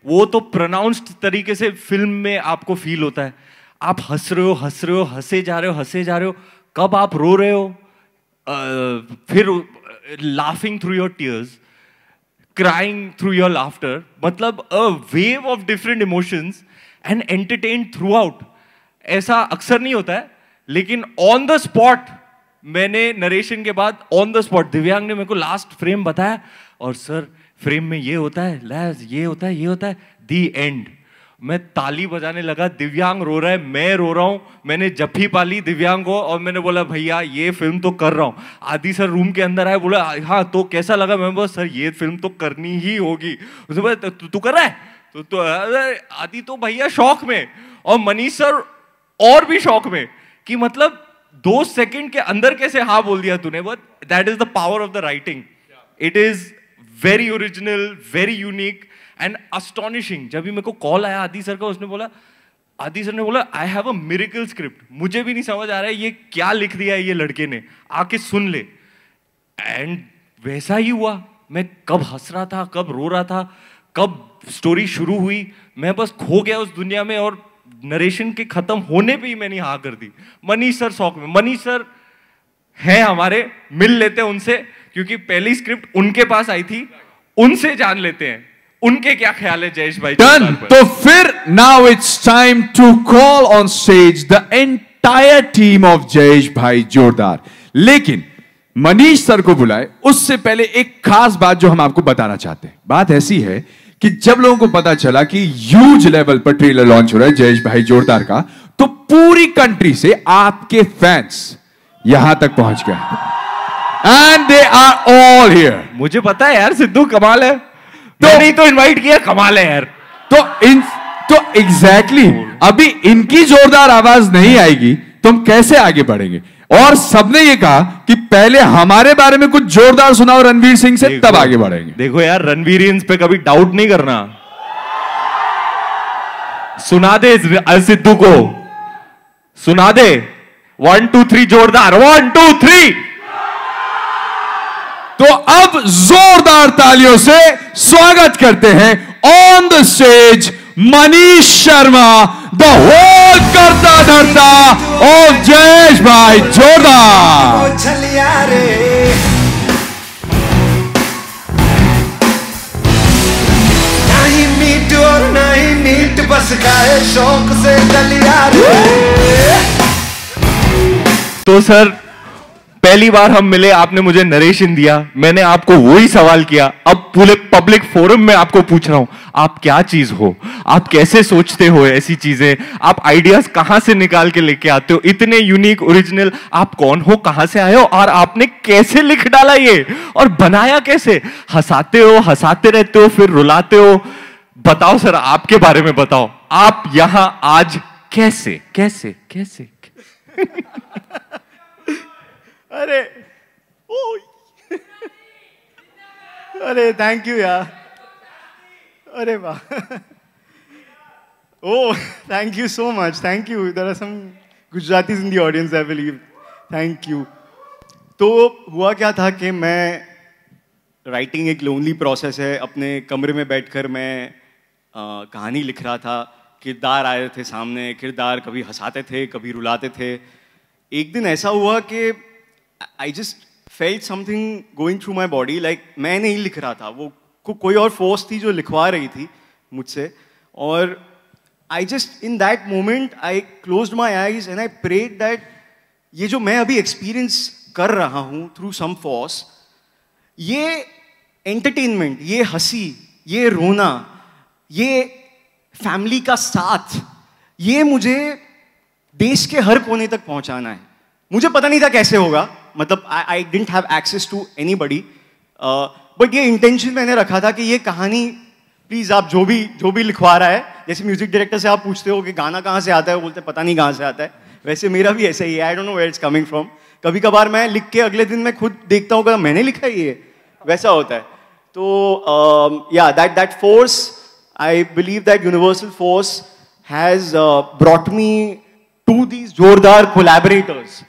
वो तो प्रोनाउंस्ड तरीके से फिल्म में आपको फील होता है। आप हंस रहे हो, हंसे जा रहे हो, कब आप रो रहे हो, फिर laughing through your tears, crying through your laughter, मतलब a wave of different emotions and entertain throughout. ऐसा अक्सर नहीं होता है, लेकिन ऑन द स्पॉट मैंने नरेशन के बाद ऑन द स्पॉट दिव्यांग ने मेरे को लास्ट फ्रेम बताया, और सर फ्रेम में ये होता है, ये होता है, दी एंड। मैं ताली बजाने लगा, दिव्यांग रो रहा है, मैं रो रहा हूं। मैंने जफ्फी पाली दिव्यांग को और मैंने बोला भैया ये फिल्म तो कर रहा हूं। आदि सर रूम के अंदर आए, बोला हाँ तो कैसा लगा? मैं बोला सर ये फिल्म तो करनी ही होगी। उसने बोला तू कर रहा है? तो आदि तो भैया शौक में, और मनीष सर और भी शौक में, कि मतलब 2 सेकंड के अंदर कैसे हाँ बोल दिया तूने। But that is the power of the writing. It is very original, very unique and astonishing. जब भी मेरे को कॉल आया आदि सर का, आदि सर ने बोला I have a miracle script, मुझे भी नहीं समझ आ रहा है ये क्या लिख दिया है ये लड़के ने, आके सुन ले। एंड वैसा ही हुआ। मैं कब हंस रहा था, कब रो रहा था, कब स्टोरी शुरू हुई, मैं बस खो गया उस दुनिया में। और नरेशन के खत्म होने पे ही मैंने हाँ कर दी। मनीष सर शौक में, मनीष सर हैं हमारे, मिल लेते हैं उनसे, क्योंकि पहली स्क्रिप्ट उनके पास आई थी, उनसे जान लेते हैं उनके क्या ख्याल है जयेश भाई। डन। तो फिर now it's time to call on stage the entire team of Jayesh भाई जोरदार। लेकिन मनीष सर को बुलाए उससे पहले एक खास बात जो हम आपको बताना चाहते हैं। बात ऐसी है कि जब लोगों को पता चला कि ह्यूज लेवल पर ट्रेलर लॉन्च हो रहा है जयेश भाई जोरदार का, तो पूरी कंट्री से आपके फैंस यहां तक पहुंच गए and they are all here. मुझे पता है यार सिद्धू कमाल है, तो नहीं तो इनवाइट किया, कमाल है यार। तो एग्जैक्टली अभी इनकी जोरदार आवाज नहीं आएगी तो हम कैसे आगे बढ़ेंगे। और सबने ये कहा कि पहले हमारे बारे में कुछ जोरदार सुनाओ रणवीर सिंह से, तब आगे बढ़ेंगे। देखो यार, रणवीर पे कभी डाउट नहीं करना, सुना दे सिद्धू को, सुना दे 1 2 3 जोरदार 1 2 3। तो अब जोरदार तालियों से स्वागत करते हैं on the stage Manish Sharma, the whole करता धरता ऑफ जयेश भाई जोरदार। नहीं मीट और नहीं मीट, बस खाए शौक से दलिया रे। तो सर पहली बार हम मिले, आपने मुझे नरेशन दिया, मैंने आपको वही सवाल किया, अब पूरे पब्लिक फोरम में आपको पूछ रहा हूं, आप क्या चीज हो? आप कैसे सोचते हो ऐसी चीजें? आप आइडियाज कहां से निकाल के लेके आते हो इतने यूनिक, ओरिजिनल? आप कौन हो, कहां से आए हो, और आपने कैसे लिख डाला ये, और बनाया कैसे? हंसाते हो, हंसाते रहते हो, फिर रुलाते हो। बताओ सर, आपके बारे में बताओ, आप यहां आज कैसे कैसे कैसे? अरे अरे थैंक यू यार, अरे वाह, oh thank you so much, thank you, there are some Gujaratis in the audience I believe, thank you। तो हुआ क्या था कि मैं, राइटिंग एक लोनली प्रोसेस है, अपने कमरे में बैठकर मैं कहानी लिख रहा था, किरदार आए थे सामने, किरदार कभी हंसाते थे कभी रुलाते थे। एक दिन ऐसा हुआ कि I just felt something going through my body, like मैं नहीं लिख रहा था, वो कोई और फोर्स थी जो लिखवा रही थी मुझसे। और I just in that moment I closed my eyes and I prayed that ये जो मैं अभी एक्सपीरियंस कर रहा हूँ through some force, ये एंटरटेनमेंट, ये हंसी, ये रोना, ये फैमिली का साथ, ये मुझे देश के हर कोने तक पहुंचाना है। मुझे पता नहीं था कैसे होगा, मतलब I didn't have access to anybody, but ये इंटेंशन मैंने रखा था कि ये कहानी प्लीज आप जो भी लिखवा रहा है, जैसे म्यूजिक डायरेक्टर से आप पूछते हो कि गाना कहाँ से आता है, वो बोलते पता नहीं कहाँ से आता है, वैसे मेरा भी ऐसा ही है, I don't know where it's coming from. कभी कभार मैं लिख के अगले दिन मैं खुद देखता हूँ कि मैंने लिखा है ये, वैसा होता है। तो या that force, I believe that universal force has brought me to these जोरदार कोलैबोरेटर्स।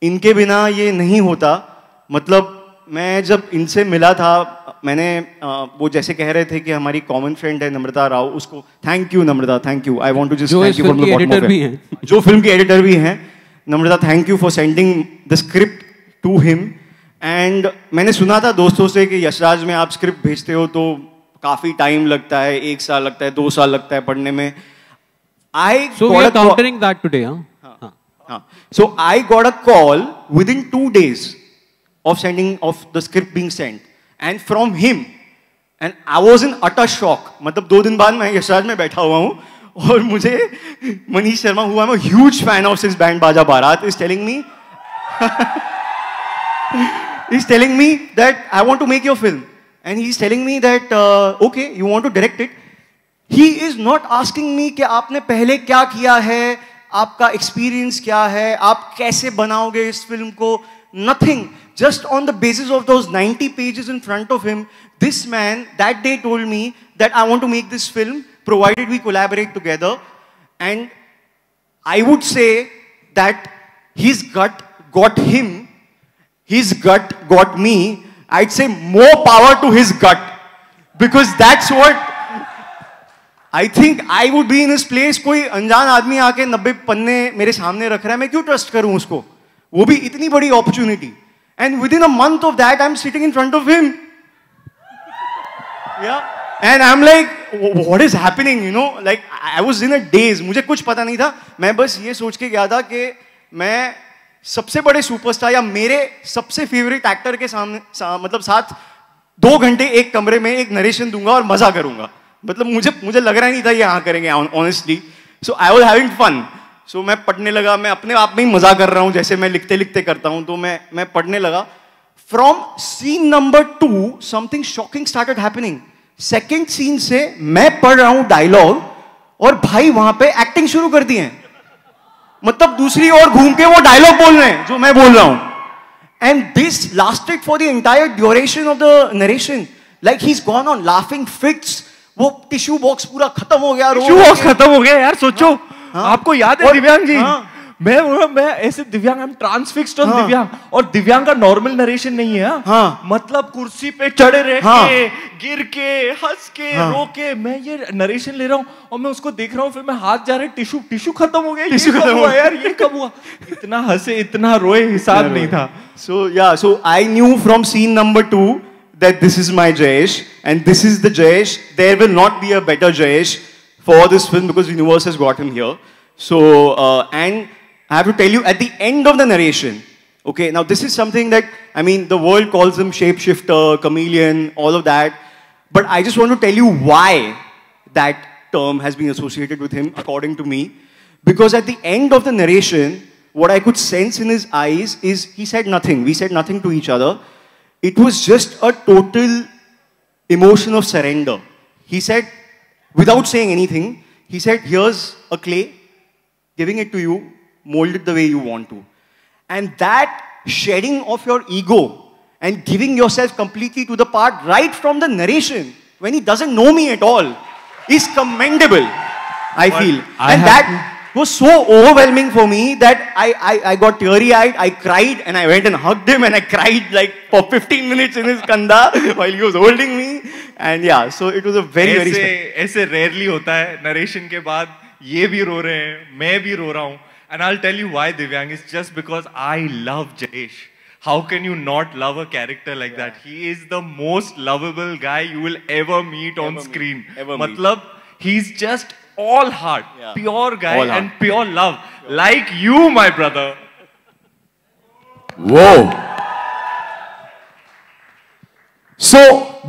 इनके बिना ये नहीं होता। मतलब मैं जब इनसे मिला था मैंने वो जैसे कह रहे थे कि हमारी कॉमन फ्रेंड है नम्रता राव, उसको thank you Namrata, thank you, I want to just thank you from the bottom of it, जो फिल्म की एडिटर भी हैं Namrata, thank you for sending the script to him. And मैंने सुना था दोस्तों से कि यशराज में आप स्क्रिप्ट भेजते हो तो काफी टाइम लगता है, 1 साल लगता है, 2 साल लगता है पढ़ने में। So we are countering that today, huh? So I got a call within 2 days of the script being sent, and from him, and I was in utter shock. मतलब 2 दिन बाद मैं यशराज में बैठा हुआ हूँ और मुझे Manish Sharma, who I'm a huge fan of since Band Baja Barat, is telling me that I want to make your film, and he's telling me that okay, you want to direct it. He is not asking me कि आपने पहले क्या किया है, आपका experience क्या है, आप कैसे बनाओगे इस फिल्म को, nothing. Just on the basis of those 90 pages in front of him, this man that day told me that I want to make this film provided we collaborate together. And I would say that his gut got him, his gut got me. I'd say more power to his gut, because that's what I think I would be in his place. कोई अनजान आदमी आके 90 पन्ने मेरे सामने रख रहा है, मैं क्यों ट्रस्ट करूं उसको, वो भी इतनी बड़ी opportunity. And within a month of that, I'm sitting in front of him. Yeah. And I'm like, what is happening, you know? Like, I was in a daze. मुझे कुछ पता नहीं था। मैं बस ये सोच के गया था कि मैं सबसे बड़े सुपरस्टार या मेरे सबसे फेवरेट एक्टर के सामने मतलब साथ 2 घंटे एक कमरे में एक नरेशन दूंगा और मजा करूंगा। मतलब मुझे लग रहा ही नहीं था ये यहाँ करेंगे, honestly. So I was having fun. So मैं पढ़ने लगा, मैं अपने आप में ही मजा कर रहा हूँ, जैसे मैं लिखते लिखते करता हूँ। तो मैं पढ़ने लगा। From scene number 2 something shocking started happening. Second scene से मैं पढ़ रहा हूँ डायलॉग और भाई वहां पे एक्टिंग शुरू कर दी है। मतलब दूसरी ओर घूम के वो डायलॉग बोल रहे हैं जो मैं बोल रहा हूँ। And this lasted for the entire duration of the narration. Like he is gone on laughing fits. वो टिश्यू बॉक्स पूरा खत्म हो गया। टिश्यू बॉक्स खत्म हो गया यार, सोचो। आपको याद है दिव्यांग जी? मैं ऐसे दिव्यांग, हम ट्रांसफिक्स्ड ऑन दिव्यांग, और दिव्यांग का नॉर्मल नरेशन नहीं है। मतलब कुर्सी पे चढ़े रह के, गिर के, हंस के, रो के मैं ये नरेशन ले रहा हूँ और मैं उसको देख रहा हूँ। फिर मैं हाथ जा रहा है, टिश्यू खत्म हो गया। टिश्यू खत्म हुआ यार, ये कब हुआ? इतना हंसे, इतना रोए, हिसाब नहीं था। So I knew from scene number 2 that this is my Jayesh, and this is the Jayesh. There will not be a better Jayesh for this film because Universe has got him here. So, and I have to tell you, at the end of the narration, okay, now this is something that, I mean, the world calls him shapeshifter, chameleon, all of that. But I just want to tell you why that term has been associated with him, according to me. Because at the end of the narration, what I could sense in his eyes is he said nothing. We said nothing to each other. It was just a total emotion of surrender. He said, without saying anything, he said, here's a clay, giving it to you, mold it the way you want to. And that shedding of your ego and giving yourself completely to the part right from the narration, when he doesn't know me at all, is commendable, I feel. And that was so overwhelming for me that I got teary-eyed, I cried, and I went and hugged him, and I cried like for 15 minutes in his kanda while he was holding me. And yeah, so it was a very ऐसे rarely होता है narration के बाद ये भी रो रहे हैं, मैं भी रो रहा हूँ. And I'll tell you why, Divyang. It's just because I love Jayesh. How can you not love a character like that? He is the most lovable guy you will ever meet on screen. Matlab, he's just all heart, pure guy and pure love. Like you, my brother. Whoa. So,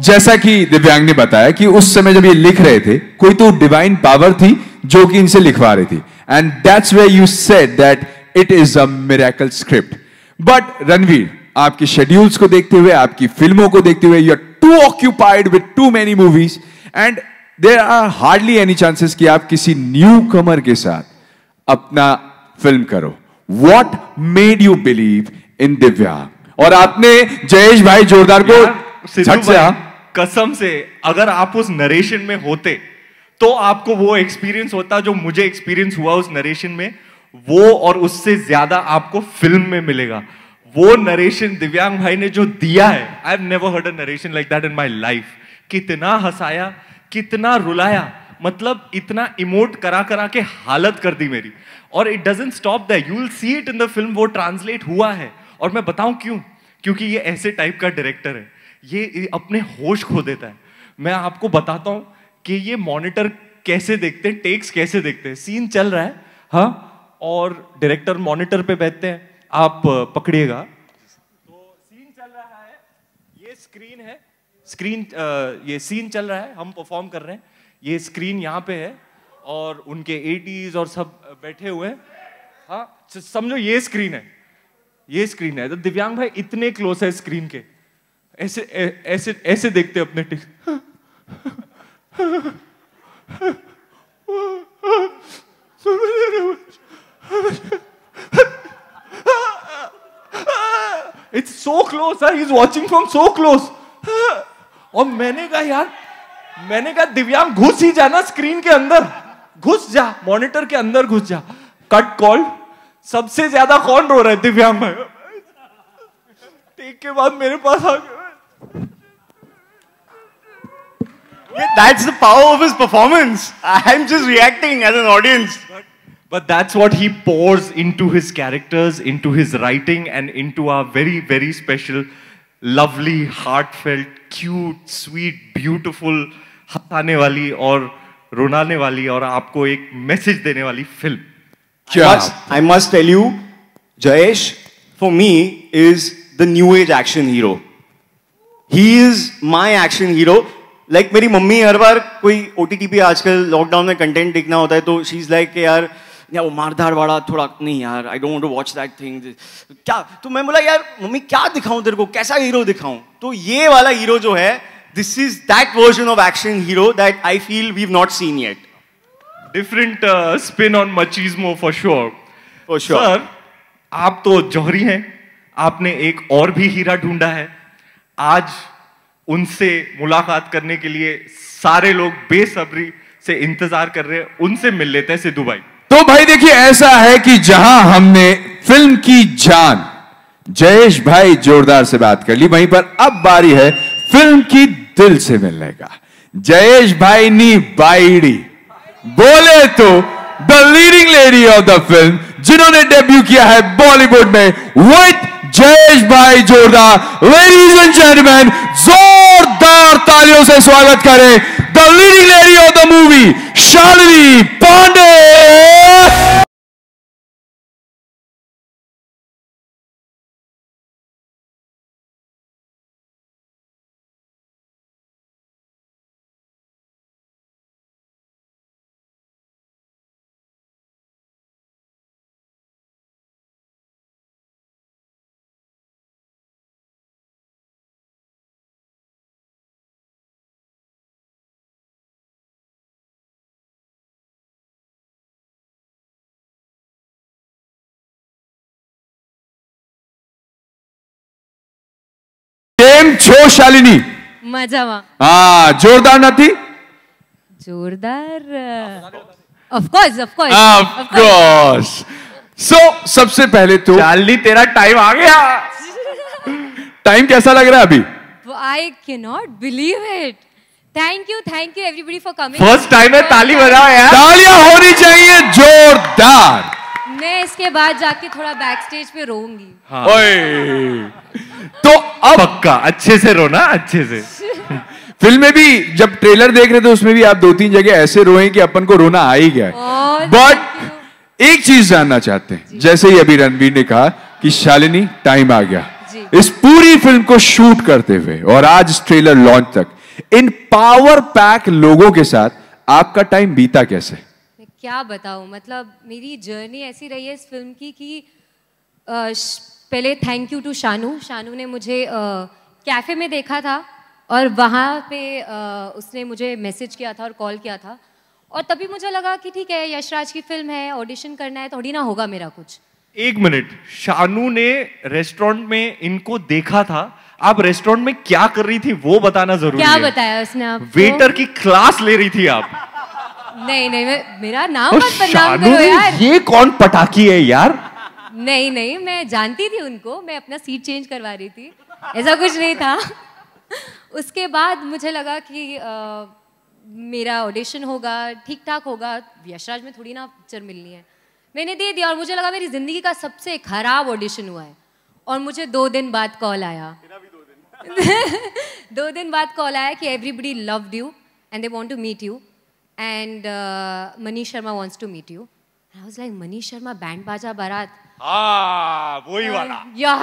जैसा कि दिव्यांग ने बताया कि उस समय जब ये लिख रहे थे, कोई तो डिवाइन पावर थी जो कि इनसे लिखवा रही थी. And that's where you said that it is a miracle script. But Ranveer, आपके शेड्यूल्स को देखते हुए, आपकी फिल्मों को देखते हुए, you are too occupied with too many movies, and there are hardly any chances कि आप किसी newcomer के साथ अपना फिल्म करो. What made you believe in दिव्यांग? और आपने जयेश भाई जोरदार को झट से, कसम से, अगर आप उस नरेशन में होते तो आपको वो एक्सपीरियंस होता जो मुझे एक्सपीरियंस हुआ उस नरेशन में, वो और उससे ज्यादा आपको फिल्म में मिलेगा. वो नरेशन दिव्यांग भाई ने जो दिया है, I have never heard a narration like that in my life. कितना हंसाया, कितना रुलाया, मतलब इतना इमोट करा करा के हालत कर दी मेरी। और it doesn't stop that, you will see it in the film, वो ट्रांसलेट हुआ है। और मैं बताऊं क्यों? क्योंकि ये ऐसे टाइप का डायरेक्टर है, ये अपने होश खो देता है। मैं आपको बताता हूं कि ये मॉनिटर कैसे देखते हैं, टेक्स कैसे देखते हैं। सीन चल रहा है, हाँ, और डायरेक्टर मॉनिटर पे बैठते हैं, आप पकड़िएगा। तो सीन चल रहा है, ये स्क्रीन है, स्क्रीन, ये सीन चल रहा है, हम परफॉर्म कर रहे हैं, ये स्क्रीन यहाँ पे है और उनके एडीज और सब बैठे हुए हैं, हाँ, समझो ये स्क्रीन है, ये स्क्रीन है। तो दिव्यांग भाई इतने क्लोज है स्क्रीन के, ऐसे ऐसे ऐसे देखते अपने टिक। It's so close, he's watching from so close. और मैंने कहा यार, मैंने कहा दिव्यांग घुस ही जाना स्क्रीन के अंदर, घुस जा, मॉनिटर के अंदर घुस जा। कट कॉल, सबसे ज्यादा कौन रो रहा है? दिव्यांग भाई। टेक के बाद मेरे पास आ गया। That's the power of his performance. I'm just reacting as an audience. But that's what he pours into his characters, into his writing, and into our very, very special, lovely, heartfelt, cute, sweet, beautiful, हंसाने वाली और रुलाने वाली और आपको एक message देने वाली film. I must tell you, Jayesh, for me, is the new age action hero. He is my action hero. Like मेरी मम्मी हर बार कोई OTT पे आजकल लॉकडाउन में कंटेंट देखना होता है तो शी इज लाइक यार वो मारधाड़ वाला थोड़ा नहीं यार, I don't want to watch that thing. क्या? तो मैं बोला यार मम्मी क्या दिखाऊं तेरे को, कैसा हीरो दिखाऊं? तो ये वाला हीरो जो है, this is that version of action hero that I feel we have not seen yet. Different spin on machismo for sure. For sure. Sir, आप तो जौहरी हैं, आपने एक और भी हीरा ढूंढा है। आज उनसे मुलाकात करने के लिए सारे लोग बेसब्री से इंतजार कर रहे हैं, उनसे मिल लेते हैं सिद्धू भाई। तो भाई देखिए, ऐसा है कि जहां हमने फिल्म की जान जयेश भाई जोरदार से बात कर ली, वहीं पर अब बारी है फिल्म की दिल से मिलने का। जयेश भाई नी बाईडी बोले तो the leading lady of the film, जिन्होंने डेब्यू किया है बॉलीवुड में विद जयेश भाई जोरदार। लेडीज एंड जेंटलमैन, जोरदार तालियों से स्वागत करें the leading lady of the movie, Shalini Pandey. કેમ છો શાલિની? મજામાં. હા, જોરદાર નથી? જોરદાર. Of course. So सबसे पहले तो शालिनी, तेरा टाइम आ गया। टाइम कैसा लग रहा है अभी? I cannot believe it. Thank you everybody for coming. First time है, ताली बजाओ यार। तालियां होनी चाहिए जोरदार। मैं इसके बाद जाके थोड़ा बैक स्टेज पे रोऊंगी। हाँ। तो अब पक्का अच्छे से रोना, अच्छे से। फिल्म में भी जब ट्रेलर देख रहे थे उसमें भी आप 2-3 जगह ऐसे रोए कि अपन को रोना आ ही गया। बट एक चीज जानना चाहते हैं, जैसे ही अभी रणवीर ने कहा कि शालिनी टाइम आ गया, इस पूरी फिल्म को शूट करते हुए और आज इस ट्रेलर लॉन्च तक, इन पावर पैक लोगों के साथ आपका टाइम बीता कैसे? मैं क्या बताऊं, मतलब मेरी जर्नी ऐसी रही है इस फिल्म की कि पहले थैंक यू टू शानू ने मुझे कैफे में देखा था और वहाँ पे उसने मुझे मैसेज किया था और कॉल किया था, और तभी मुझे लगा कि ठीक है यशराज की फिल्म है, ऑडिशन करना है, थोड़ी ना होगा मेरा कुछ। एक मिनट, शानू ने रेस्टोरेंट में इनको देखा था, आप रेस्टोरेंट में क्या कर रही थी वो बताना जरूरी है। क्या बताया उसने आपको? वेटर की क्लास ले रही थी आप। नहीं, मेरा नाम मत बदनाम करो यार। ये कौन पटाखी है यार? नहीं नहीं, मैं जानती थी उनको, मैं अपना सीट चेंज करवा रही थी, ऐसा कुछ नहीं था। उसके बाद मुझे लगा कि मेरा ऑडिशन होगा, ठीक ठाक होगा, यशराज में थोड़ी ना पिक्चर मिलनी है। मैंने दे दिया और मुझे लगा मेरी ज़िंदगी का सबसे खराब ऑडिशन हुआ है। और मुझे 2 दिन बाद कॉल आया। 2 दिन बाद कॉल आया कि everybody loved you and they want to meet you and Manish Sharma wants to meet you. I was like Manish Sharma Band Baaja Baaraat, वही वाला। या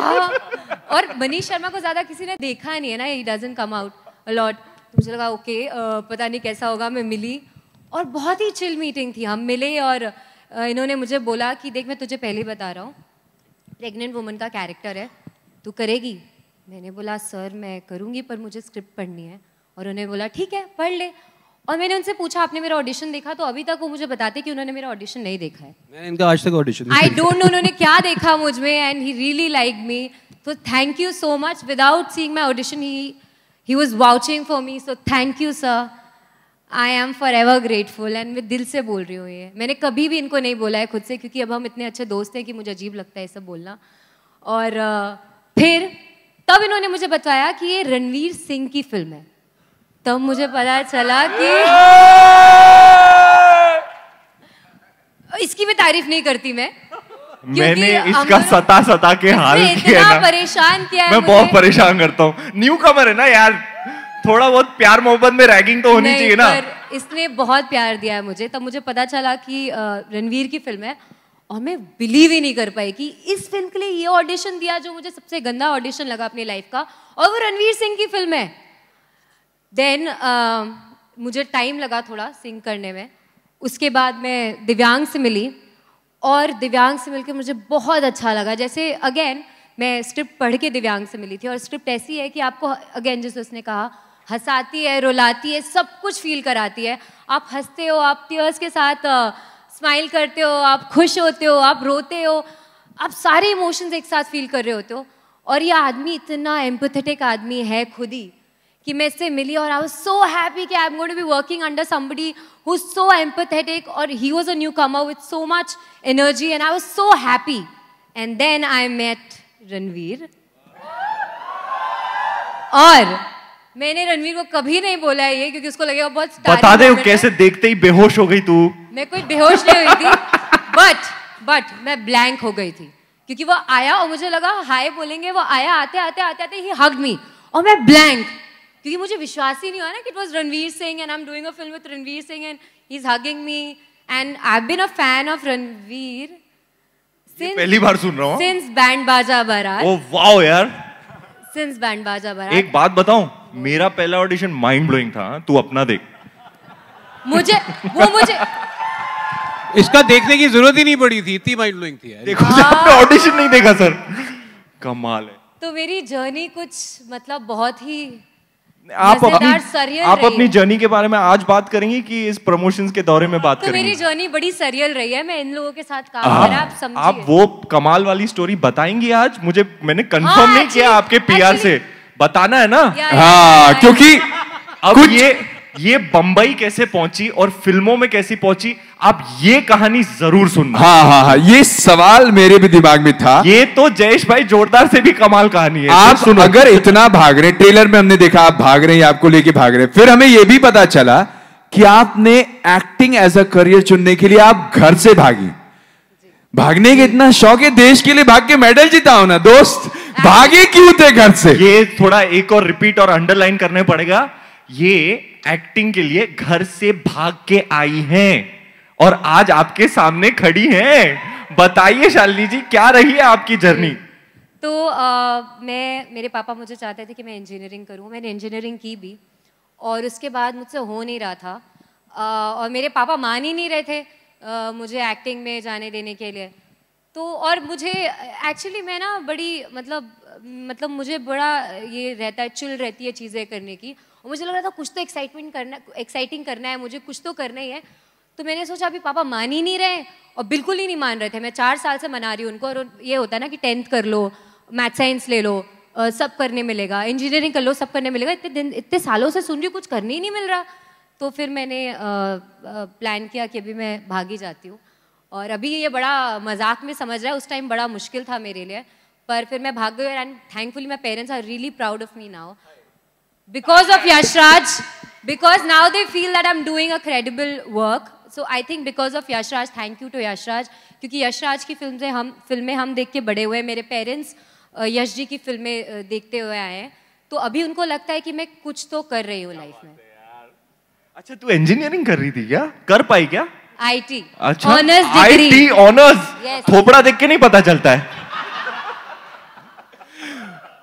और मनीष शर्मा को ज्यादा किसी ने देखा नहीं है ना, he doesn't come out a lot. तो मुझे लगा ओके पता नहीं कैसा होगा। मैं मिली और बहुत ही चिल मीटिंग थी। हम मिले और इन्होंने मुझे बोला कि देख मैं तुझे पहले ही बता रहा हूँ, प्रेग्नेंट वुमन का कैरेक्टर है, तू करेगी? मैंने बोला सर मैं करूँगी पर मुझे स्क्रिप्ट पढ़नी है। और उन्होंने बोला ठीक है पढ़ ले। और मैंने उनसे पूछा आपने मेरा ऑडिशन देखा? तो अभी तक वो मुझे बताते कि उन्होंने मेरा ऑडिशन नहीं देखा है। मैंने इनका आज तक ऑडिशन आई डोंट नो उन्होंने क्या देखा मुझ में and he really like me. तो thank you so much. Without seeing my audition he was vouching for me. So thank you sir, I am forever grateful. And मैं दिल से बोल रही हूँ ये, मैंने कभी भी इनको नहीं बोला है खुद से, क्योंकि अब हम इतने अच्छे दोस्त हैं कि मुझे अजीब लगता है ये सब बोलना। और फिर तब इन्होंने मुझे बताया कि ये रणवीर सिंह की फिल्म है। तब मुझे पता चला कि इसकी भी तारीफ नहीं करती मैंने इसका सता के हाल किया ना, परेशान किया मैं बहुत परेशान करता हूँ। न्यू कमर है ना यार, थोड़ा बहुत प्यार मोहब्बत में रैगिंग तो होनी चाहिए ना। इसने बहुत प्यार दिया है मुझे। तब मुझे पता चला कि रणवीर की फिल्म है और मैं बिलीव ही नहीं कर पाई कि इस फिल्म के लिए ये ऑडिशन दिया जो मुझे सबसे गंदा ऑडिशन लगा अपनी लाइफ का, और वो रणवीर सिंह की फिल्म है। देन मुझे टाइम लगा थोड़ा सिंग करने में। उसके बाद मैं दिव्यांग से मिली और दिव्यांग से मिलकर मुझे बहुत अच्छा लगा। जैसे अगेन मैं स्क्रिप्ट पढ़ के दिव्यांग से मिली थी और स्क्रिप्ट ऐसी है कि आपको अगेन जैसे उसने कहा हंसाती है, रुलाती है, सब कुछ फील कराती है। आप हंसते हो, आप टीयर्स के साथ स्माइल करते हो, आप खुश होते हो, आप रोते हो, आप सारे इमोशंस एक साथ फील कर रहे होते हो। और ये आदमी इतना एम्पैथेटिक आदमी है खुद ही कि मैं इससे मिली और आई वाज सो हैप्पी कि I am going to be working under somebody who is so empathetic. और he was a newcomer with so much energy and I was so happy. And then I met Ranveer और मैंने रणवीर को कभी नहीं बोला है ये, क्योंकि उसको लगेगा बहुत बता दे कैसे देखते ही बेहोश हो गई तू। मैं कोई बेहोश नहीं हुई थी बट मैं ब्लैंक हो गई थी क्योंकि वो आया और मुझे लगा हाय बोलेंगे। वो आया, आते आते आते आते ही हग्ड मी और मैं ब्लैंक, क्योंकि मुझे विश्वास ही नहीं हुआ ना कि it was Ranveer Singh and I am doing a film with Ranveer Singh and he is hugging me and I have been a fan of Ranveer पहली बार सुन रहा हूँ since Band Baaja Baaraat. Oh wow यार, सिंस बैंड बाजा बारात। एक बात बताऊं, मेरा पहला ऑडिशन माइंड ब्लोइंग था। तू अपना देख। मुझे इसका देखने की जरूरत ही नहीं पड़ी थी, इतनी माइंड ब्लोइंग थी यार। देखो आपने ऑडिशन नहीं देखा सर, कमाल है। तो मेरी जर्नी कुछ मतलब बहुत ही आप अपनी जर्नी के बारे में आज बात करेंगे कि इस प्रमोशंस के दौरे में बात करेंगे? मेरी जर्नी बड़ी सरियल रही है। मैं इन लोगों के साथ काम करा, आप समझिए। आप वो कमाल वाली स्टोरी बताएंगी आज मुझे? मैंने कंफर्म नहीं किया आपके पीआर से, बताना है ना? हाँ, क्योंकि अब ये बंबई कैसे पहुंची और फिल्मों में कैसी पहुंची, आप ये कहानी जरूर सुनना। हाँ, ये सवाल मेरे भी दिमाग में था। ये तो जयेश भाई जोरदार से भी कमाल कहानी है। आप सुनो, अगर इतना भाग रहे, ट्रेलर में हमने देखा आप भाग रहे हैं, आपको लेके भाग रहे हैं, फिर हमें यह भी पता चला कि आपने एक्टिंग एज अ करियर चुनने के लिए आप घर से भागी। भागने का इतना शौक है, देश के लिए भाग के मेडल जीता हो ना दोस्त, भागे क्यों थे घर से? ये थोड़ा एक और रिपीट और अंडरलाइन करने पड़ेगा। ये एक्टिंग के लिए घर से भाग के आई हैं और आज आपके सामने खड़ी हैं। बताइए शालिनी जी, क्या रही है आपकी जर्नी? तो मेरे पापा मुझे चाहते थे कि मैं इंजीनियरिंग करूं। मैंने इंजीनियरिंग की भी और उसके बाद मुझसे हो नहीं रहा था और मेरे पापा मान ही नहीं रहे थे मुझे एक्टिंग में जाने देने के लिए। तो और मुझे एक्चुअली मैं ना बड़ी मतलब मुझे बड़ा ये रहता है, चिल रहती है चीज़ें करने की। और मुझे लग रहा था कुछ तो एक्साइटिंग करना है, मुझे कुछ तो करना ही है। तो मैंने सोचा अभी पापा मान ही नहीं रहे और बिल्कुल ही नहीं मान रहे थे। मैं 4 साल से मना रही हूँ उनको। और ये होता है ना कि 10th कर लो, मैथ साइंस ले लो, सब करने मिलेगा, इंजीनियरिंग कर लो, सब करने मिलेगा। इतने सालों से सुन रही हूँ, कुछ करने ही नहीं मिल रहा। तो फिर मैंने प्लान किया कि अभी मैं भागी जाती हूँ। और अभी ये बड़ा मजाक में समझ रहा है, उस टाइम बड़ा मुश्किल था मेरे लिए, पर फिर मैं भाग गई and thankfully my parents are really proud of me now because of Yashraj, because now they feel that I'm doing a credible work. So I think because of Yashraj, thank you to Yashraj, क्योंकि यशराज की फिल्में हम देख के बड़े हुए, मेरे parents Yash ji की फिल्में देखते हुए आए हैं, तो अभी उनको लगता है कि मैं कुछ तो कर रही हूँ लाइफ में। अच्छा, तू इंजीनियरिंग कर रही थी क्या? कर पाई क्या? IT, अच्छा, ऑनर्स डिग्री। IT ऑनर्स, थोपड़ा देख के नहीं पता चलता है।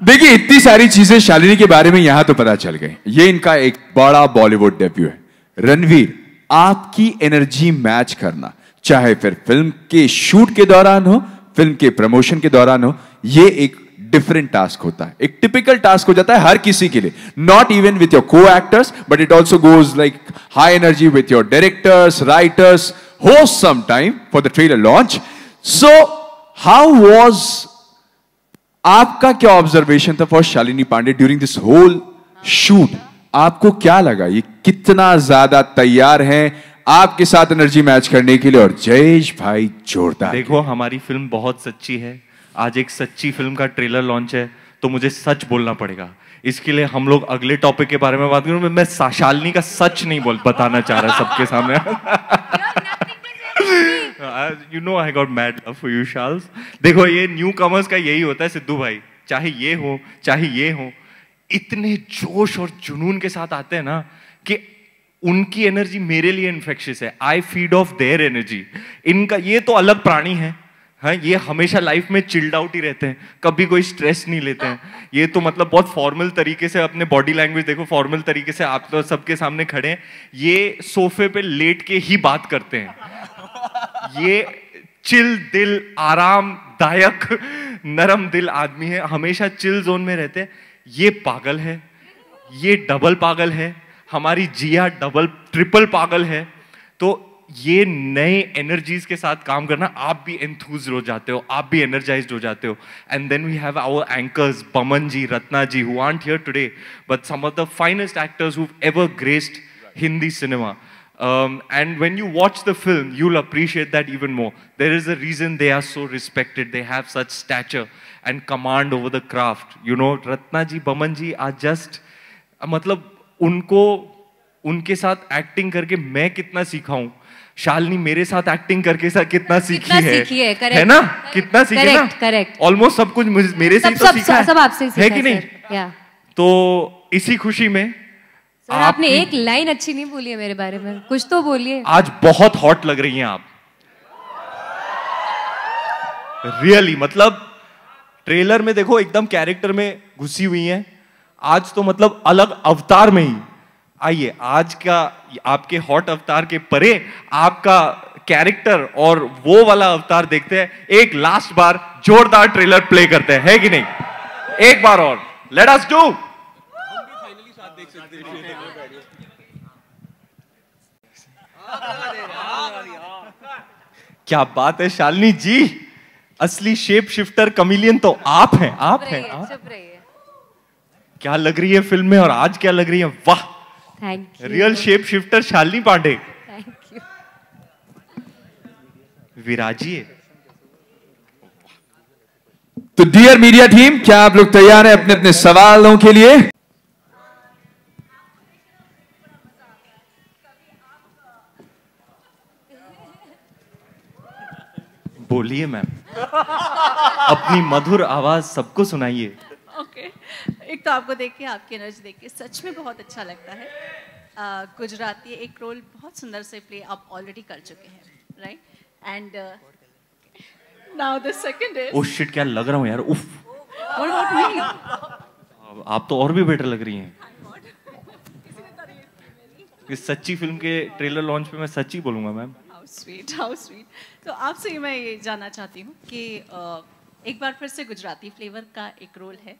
देखिए, इतनी सारी चीजें शालिनी के बारे में यहां तो पता चल गई। ये इनका एक बड़ा बॉलीवुड डेब्यू है। रणवीर, आपकी एनर्जी मैच करना, चाहे फिर फिल्म के शूट के दौरान हो, फिल्म के प्रमोशन के दौरान हो, ये एक डिफरेंट टास्क होता है, एक टिपिकल टास्क हो जाता है हर किसी के लिए। Not even with your coactors, but it also goes like high energy with your directors, writers, host some time for the trailer launch. So how was, आपका क्या ऑब्जर्वेशन था for Shalini Pandey during this whole shoot? आपको क्या लगा, ये कितना ज्यादा तैयार हैं आपके साथ एनर्जी मैच करने के लिए? और जयेश भाई जोरदार। देखो, हमारी फिल्म बहुत सच्ची है। आज एक सच्ची फिल्म का ट्रेलर लॉन्च है, तो मुझे सच बोलना पड़ेगा। इसके लिए हम लोग अगले टॉपिक के बारे में बात करूं। मैं शालिनी का सच नहीं बताना चाह रहा सबके सामने। You know I got mad for you, Charles. देखो, ये न्यू कमर्स का यही होता है सिद्धू भाई, चाहे ये हो चाहे ये हो, इतने जोश और जुनून के साथ आते हैं ना कि उनकी एनर्जी मेरे लिए इन्फेक्शियस है। I feed of their energy. इनका ये तो अलग प्राणी है, हाँ, ये हमेशा लाइफ में चिल्ड आउट ही रहते हैं, कभी कोई स्ट्रेस नहीं लेते हैं। ये तो मतलब बहुत फॉर्मल तरीके से, अपने बॉडी लैंग्वेज देखो, फॉर्मल तरीके से आप तो सबके सामने खड़े हैं, ये सोफे पे लेट के ही बात करते हैं। ये चिल दिल, आरामदायक, नरम दिल आदमी है, हमेशा चिल जोन में रहते हैं। ये पागल है, ये डबल पागल है, हमारी जिया डबल ट्रिपल पागल है। तो ये नए एनर्जीज के साथ काम करना, आप भी एंथुज्ड हो जाते हो, आप भी एनर्जाइज्ड हो जाते हो। And then we have our anchors Boman ji, Ratna ji, who aren't here today, but some of the finest actors who ever graced Hindi cinema. And when you watch the film, you'll appreciate that even more. There is a reason they are so respected. They have such stature and command over the craft. You know, Ratna ji, Baman ji are just, मतलब उनको, उनके साथ acting करके मैं कितना सीखा हूँ, शालिनी मेरे साथ एक्टिंग करके कितना सीखी है ना, कितना सीखी है ना, करेक्ट। ऑलमोस्ट सब कुछ मेरे से तो सीखा है, सब आपसे है कि नहीं? तो इसी खुशी में सर, आपने एक लाइन अच्छी नहीं बोली है मेरे बारे में, कुछ तो बोलिए। आज बहुत हॉट लग रही हैं आप, रियली। मतलब ट्रेलर में देखो एकदम कैरेक्टर में घुसी हुई हैं, आज तो मतलब अलग अवतार में ही। आइए, आज का आपके हॉट अवतार के परे आपका कैरेक्टर और वो वाला अवतार देखते हैं। एक लास्ट बार जोरदार ट्रेलर प्ले करते हैं, है कि नहीं? एक बार और, लेट अस डू। क्या बात है शालिनी जी, असली शेप शिफ्टर कमिलियन तो आप हैं, आप हैं। क्या लग रही है फिल्म में, और आज क्या लग रही है, वाह, thank you. Real shape shifter Shalini Pandey, thank you. विराजिए। तो डियर मीडिया टीम, क्या आप लोग तैयार हैं अपने अपने सवालों के लिए? बोलिए मैम, अपनी मधुर आवाज सबको सुनाइए। ओके, एक तो आपको देख के, आपकी एनर्जी देख के सच में बहुत अच्छा लगता है। गुजराती एक रोल बहुत सुंदर से प्ले आप ऑलरेडी कर चुके हैं, right? And now the second is, oh shit, क्या लग रहा हूँ यार, उफ। What about me? आप तो और भी बेटर लग रही हैं। इस सच्ची फिल्म के ट्रेलर लॉन्च पे मैं सच्ची बोलूंगा ma'am. How sweet, how sweet. तो आपसे मैं ये जानना चाहती हूँ कि एक बार फिर से गुजराती फ्लेवर का एक रोल है,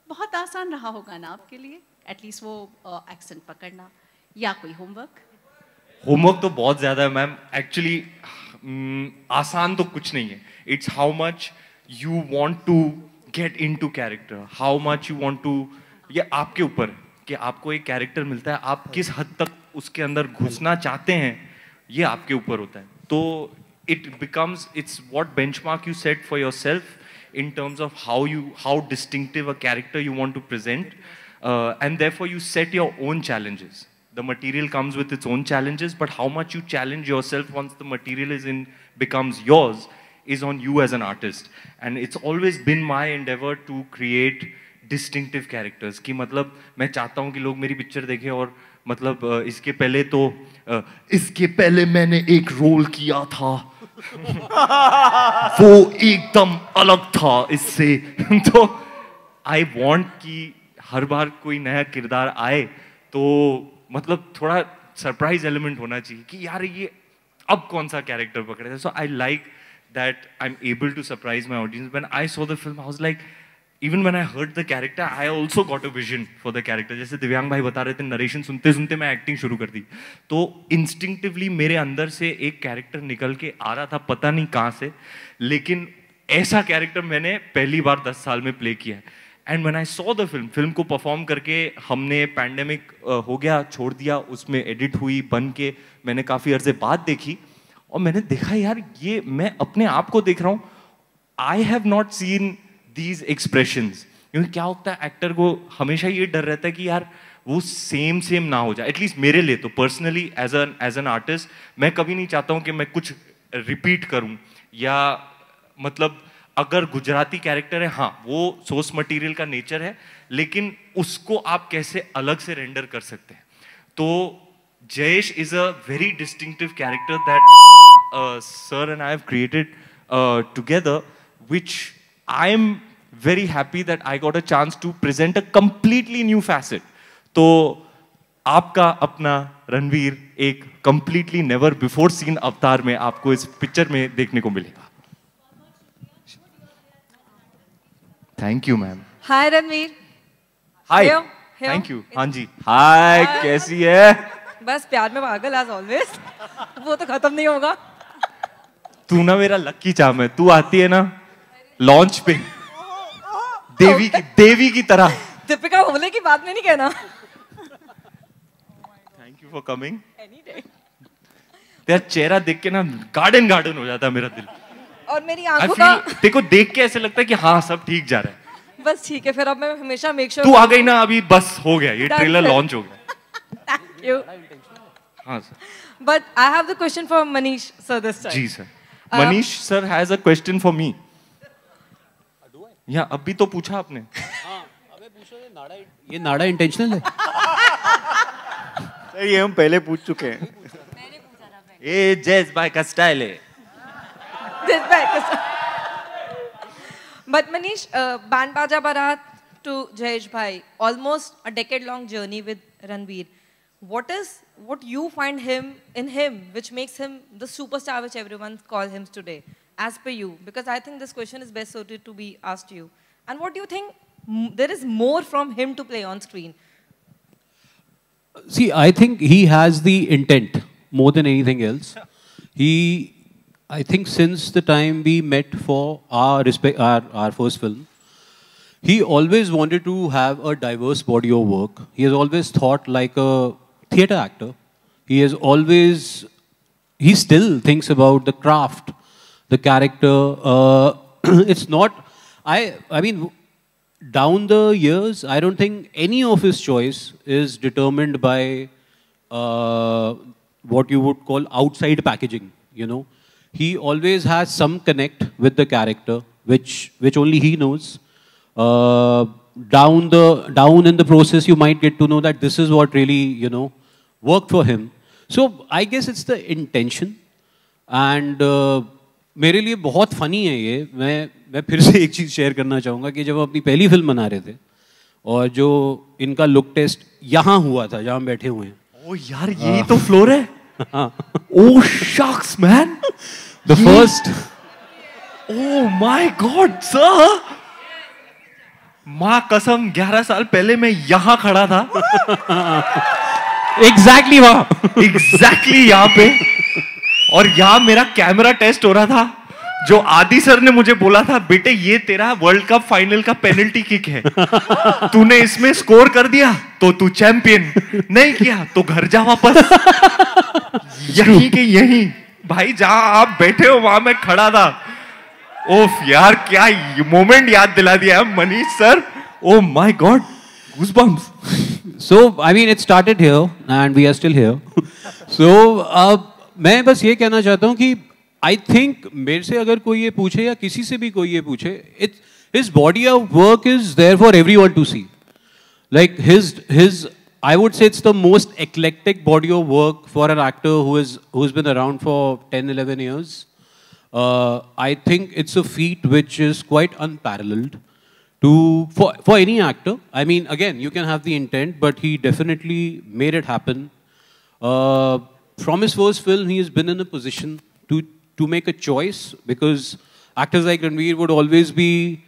बहुत आसान रहा होगा ना आपके लिए, एटलीस्ट वो एक्सेंट पकड़ना, या कोई होमवर्क? होमवर्क तो बहुत ज्यादा है मैम। एक्चुअली आसान तो कुछ नहीं है। It's how much you want to get into character, how much you want to, ये आपके ऊपर है कि आपको एक कैरेक्टर मिलता है, आप किस हद तक उसके अंदर घुसना चाहते हैं, ये आपके ऊपर होता है। तो it's what benchmark you set for yourself in terms of how distinctive a character you want to present, and therefore you set your own challenges. The material comes with its own challenges, but how much you challenge yourself once the material becomes yours is on you as an artist. And it's always been my endeavor to create distinctive characters. कि मतलब मैं चाहता हूँ कि लोग मेरी picture देखें और मतलब इसके पहले मैंने एक रोल किया था वो एकदम अलग था इससे तो आई वॉन्ट कि हर बार कोई नया किरदार आए तो मतलब थोड़ा सरप्राइज एलिमेंट होना चाहिए कि यार ये अब कौन सा कैरेक्टर पकड़े थे. So I like that I am able to surprise my audience. When I saw the film I was like, even when I heard the character I also got a vision for the character. जैसे दिव्यांग भाई बता रहे थे, narration सुनते सुनते मैं acting शुरू कर दी, तो इंस्टिंक्टिवली मेरे अंदर से एक कैरेक्टर निकल के आ रहा था, पता नहीं कहाँ से, लेकिन ऐसा कैरेक्टर मैंने पहली बार 10 साल में प्ले किया है. And when I saw the film को परफॉर्म करके हमने पैंडेमिक हो गया छोड़ दिया, उसमें एडिट हुई बन के मैंने काफ़ी अर्से बाद देखी और मैंने देखा यार ये मैं अपने आप को देख रहा हूँ. I have not seen these expressions. क्योंकि क्या होता है एक्टर को हमेशा ये डर रहता है कि यार वो सेम ना हो जाए. एटलीस्ट मेरे लिए तो पर्सनली एज एन आर्टिस्ट मैं कभी नहीं चाहता हूँ कि मैं कुछ रिपीट करूँ, या मतलब अगर गुजराती कैरेक्टर है हाँ वो सोर्स मटेरियल का नेचर है, लेकिन उसको आप कैसे अलग से रेंडर कर सकते हैं. तो Jayesh is a very distinctive character that sir and I have created together, which I am very happy that I got a chance to present a completely new facet. तो आपका अपना रणवीर एक completely never before seen अवतार में आपको इस picture में देखने को मिलेगा. Thank you ma'am. Hi Ranveer. Hi. Here. Thank you. हाँ जी. Hi. कैसी है? बस प्यार में पागल as always. वो तो खत्म नहीं होगा. तू ना मेरा लक्की चाम है. तू आती है ना लॉन्च पे देवी की तरह. दीपिका बोले की बात में नहीं कहना. Thank you for coming. तेरा चेहरा देख के ना गार्डन हो जाता है मेरा दिल. और मेरी आंखों का देखो देख के ऐसे लगता है कि हाँ सब ठीक जा रहा है. बस ठीक है फिर. अब मैं हमेशा मेक श्योर तू आ गई ना अभी, बस हो गया, ये ट्रेलर लॉन्च हो गया. Thank you. हाँ sir. But I have the question for Manish sir this time. जी sir. Manish sir has a question for me. या अभी तो पूछा आपने. हाँ, अबे पूछो ये नाड़ा इंटेंशनल है. सर ये हम पहले पूछ चुके हैं. ये जैज भाई का स्टाइल है. But Manish, Band Baja Barat to Jayesh Bhai, almost a decade-long journey with Ranveer. What you find in him, which makes him the superstar which everyone calls him today, as per you? Because I think this question is best suited to be asked to you. And what do you think there is more from him to play on screen? See, I think he has the intent more than anything else. I think since the time we met for our first film, he always wanted to have a diverse body of work. He has always thought like a theatre actor. He still thinks about the craft, the character. It's not, I mean, down the years, I don't think any of his choice is determined by what you would call outside packaging, you know. He always has some connect with the character, which only he knows. Down in the process, you might get to know that this is what really, you know, worked for him. So I guess it's the intention. And मेरे लिए बहुत funny है ये. मैं फिर से एक चीज़ share करना चाहूँगा कि जब हम अपनी पहली फिल्म बना रहे थे और जो इनका लुक टेस्ट यहाँ हुआ था जहाँ हम बैठे हुए हैं. ओ यार यही तो फ्लोर है. Oh shucks man. The first. Oh my God sir. माँ कसम 11 साल पहले मैं यहाँ खड़ा था. Exactly वहाँ. Exactly यहाँ पे. और यहाँ मेरा कैमरा टेस्ट हो रहा था. जो आदि सर ने मुझे बोला था बेटे ये तेरा वर्ल्ड कप फाइनल का पेनल्टी किक है. तूने इसमें स्कोर कर दिया तो तू चैंपियन, नहीं किया तो घर जा वापस. यहीं के यहीं भाई जहां आप बैठे हो वहां मैं खड़ा था। ओफ यार क्या मोमेंट याद दिला दिया Manish sir. Oh my God, goosebumps. So I mean it started here and we are still here. So मैं बस ये कहना चाहता हूँ कि I think मेरे से अगर कोई ये पूछे या किसी से भी कोई ये पूछे, his body of work is there for everyone to see. Like his I would say it's the most eclectic body of work for an actor who's been around for 10-11 years. I think it's a feat which is quite unparalleled for any actor. I mean, again, you can have the intent, but he definitely made it happen. From his first film, he has been in a position to make a choice, because actors like Ranveer would always be,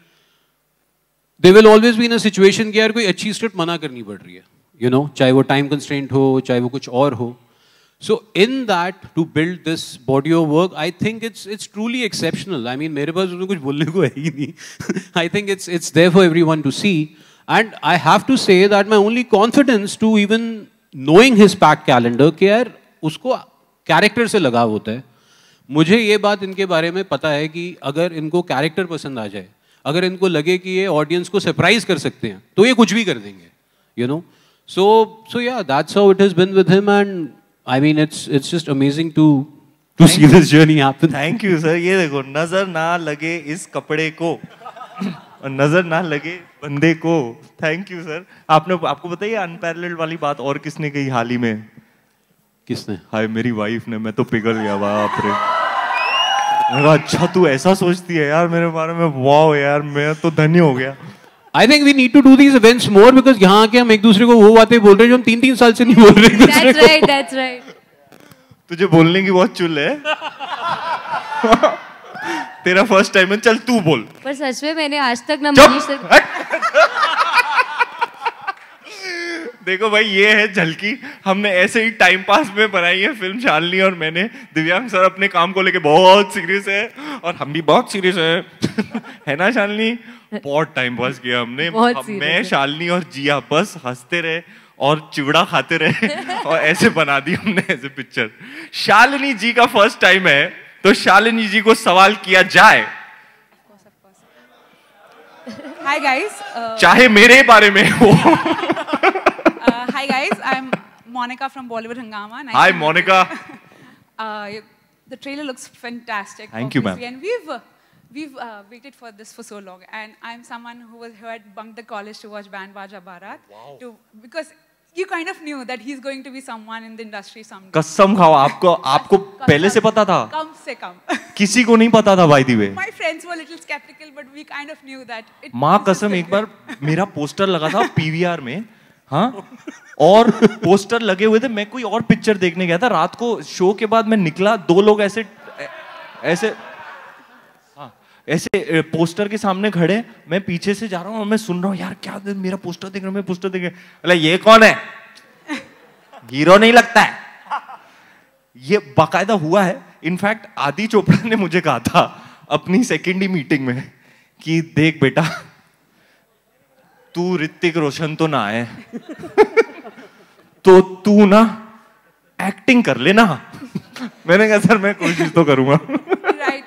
they will always be in a situation कि यार कोई अच्छी script मना करनी पड़ रही है, you know, चाहे वो time constraint हो, चाहे वो कुछ और हो. So in that, to build this body of work, I think it's truly exceptional. I mean, मेरे पास उसमें कुछ बोलने को है ही नहीं. I think it's there for everyone to see. And I have to say that my only confidence to even knowing his packed calendar कि यार उसको character से लगाव होता है. मुझे ये बात इनके बारे में पता है कि अगर इनको character पसंद आ जाए, अगर इनको लगे कि ये audience को surprise कर सकते हैं, तो ये कुछ भी कर देंगे, you know. So yeah, that's how it has been with him, and I mean it's just amazing to see this journey happen. Thank you sir. ये देखो, नजर ना लगे इस कपड़े को और नजर ना लगे बंदे को. Thank you sir. आपको बताइए अनपैरेलल्ड वाली बात और किसने कही हाल ही में? किसने? हाय मेरी वाइफ ने. मैं तो पिघल गया, बाप रे. मैंने कहा अच्छा तू ऐसा सोचती है यार मेरे बारे में. वाओ यार, मैं तो धन्य हो गया. I think we need to do these events more, because यहाँ आके हम एक दूसरे को वो बातें बोल रहे हैं जो हम 3-3 साल से नहीं बोल रहे हैं. That's right, that's right. तुझे बोलने की बहुत चुल है. तेरा फर्स्ट टाइम है, चल तू बोल. पर सच में मैंने आज तक ना मनीष सर. देखो भाई, ये है झलकी. हमने ऐसे ही टाइम पास में बनाई है फिल्म शालिनी और मैंने. दिव्यांग सर अपने काम को लेके बहुत सीरियस है और हम भी बहुत सीरियस है. है ना शालिनी? बहुत टाइम पास किया हमने. मैं, शालिनी और जिया बस हंसते रहे और चिवड़ा खाते रहे और ऐसे बना दी हमने ऐसे पिक्चर. शालिनी जी का फर्स्ट टाइम है, तो शालिनी जी को सवाल किया जाए. Hi guys. चाहे मेरे बारे में हो. Hi guys, I'm Monica from Bollywood Hungama. Hi Monica. The trailer looks fantastic. Thank you, ma'am. And we've waited for this for so long. And I'm someone who had bunked the college to watch Band Baja Barat. Wow. Because you kind of knew that he's going to be someone in the industry someday. कसम खाओ, आपको पहले से पता था? कम से कम. किसी को नहीं पता था by the way. My friends were a little skeptical, but we kind of knew that. माँ कसम, एक बार मेरा पोस्टर लगा था PVR में, हाँ, और पोस्टर लगे हुए थे. मैं कोई और पिक्चर देखने गया था रात को. शो के बाद मैं निकला, 2 लोग ऐसे ऐसे पोस्टर के सामने खड़े. मैं पीछे से जा रहा हूँ और मैं सुन रहा हूँ यार क्या मेरा पोस्टर देख रहा हूँ, मैं पोस्टर देख रहा हूँ. अरे ये कौन है? हीरो नहीं लगता है. ये बाकायदा हुआ है. इनफैक्ट आदि चोपड़ा ने मुझे कहा था अपनी सेकेंड ही मीटिंग में कि देख बेटा, तू ऋतिक रोशन तो ना है, तो तू ना एक्टिंग कर लेना. मैंने कहा सर मैं कोशिश तो करूंगा. Right.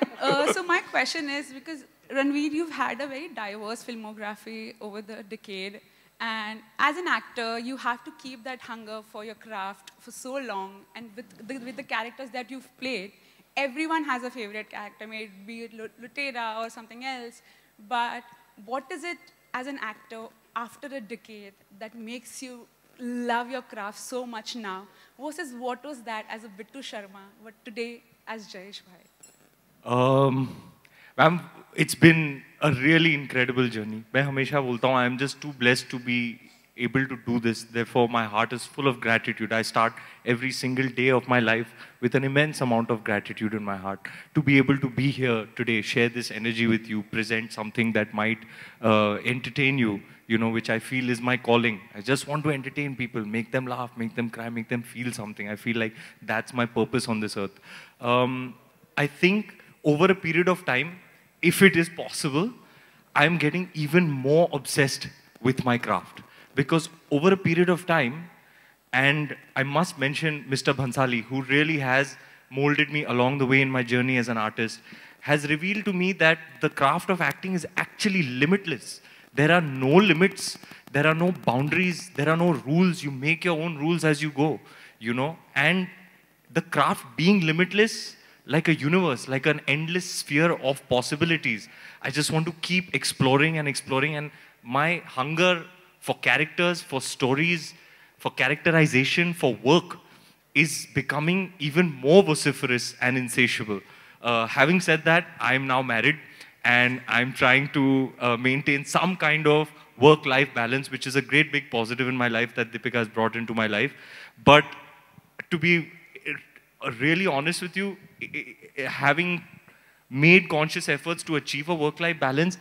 So my question is, because Ranveer, you've had a very diverse filmography over the decade, and as an actor, you have to keep that hunger for your craft for so long, and with the characters that you've played, everyone has a favorite character, maybe it Lutera or something else. But what is it as an actor after a decade that makes you love your craft so much now, versus what was that as a Bittu Sharma, but today as Jayesh Bhai? Ma'am, it's been a really incredible journey. मैं हमेशा बोलता हूँ, I am just too blessed to be able to do this. Therefore, my heart is full of gratitude. I start every single day of my life with an immense amount of gratitude in my heart. To be able to be here today, share this energy with you, present something that might entertain you, you know, which I feel is my calling. I just want to entertain people, make them laugh, make them cry, make them feel something. I feel like that's my purpose on this earth. I think over a period of time, if it is possible, I'm getting even more obsessed with my craft. Because over a period of time, and I must mention Mr. Bhansali, who really has molded me along the way in my journey as an artist, has revealed to me that the craft of acting is actually limitless. There are no limits, there are no boundaries, there are no rules. You make your own rules as you go, you know. And the craft being limitless, like a universe, like an endless sphere of possibilities. I just want to keep exploring and exploring, and my hunger for characters, for stories, for characterization, for work is becoming even more vociferous and insatiable. Having said that, I'm now married and I'm trying to maintain some kind of work-life balance, which is a great big positive in my life that Deepika has brought into my life. But to be really honest with you, having made conscious efforts to achieve a work-life balance,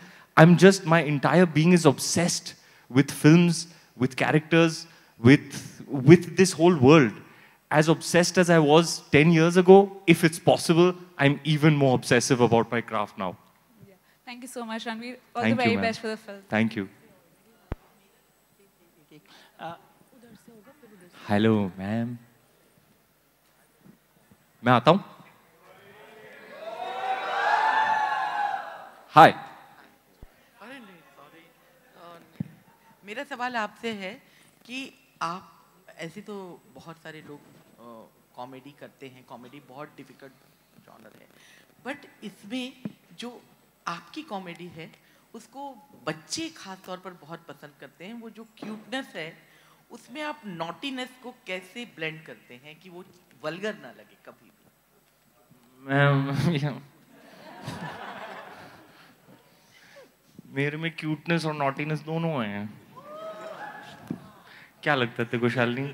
my entire being is obsessed with films, with characters, with this whole world. As obsessed as I was 10 years ago, if it's possible, I'm even more obsessive about my craft now. Yeah. Thank you so much, Ranveer. All Thank the very you, best for the film. Thank you. Hello, ma'am. मैं आता हूँ? Hi. अरे नहीं, sorry. मेरा सवाल आपसे है कि आप ऐसे तो बहुत सारे लोग कॉमेडी करते हैं, कॉमेडी बहुत डिफिकल्ट जॉनर है, बट इसमें जो आपकी कॉमेडी है उसको बच्चे खास तौर पर बहुत पसंद करते हैं। वो जो क्यूटनेस है उसमें आप नॉटीनेस को कैसे ब्लेंड करते हैं कि वो वल्गर ना लगे कभी भी? मेरे में क्यूटनेस और नॉटीनेस दोनों हैं। क्या लगता है तेरे को शालिनी?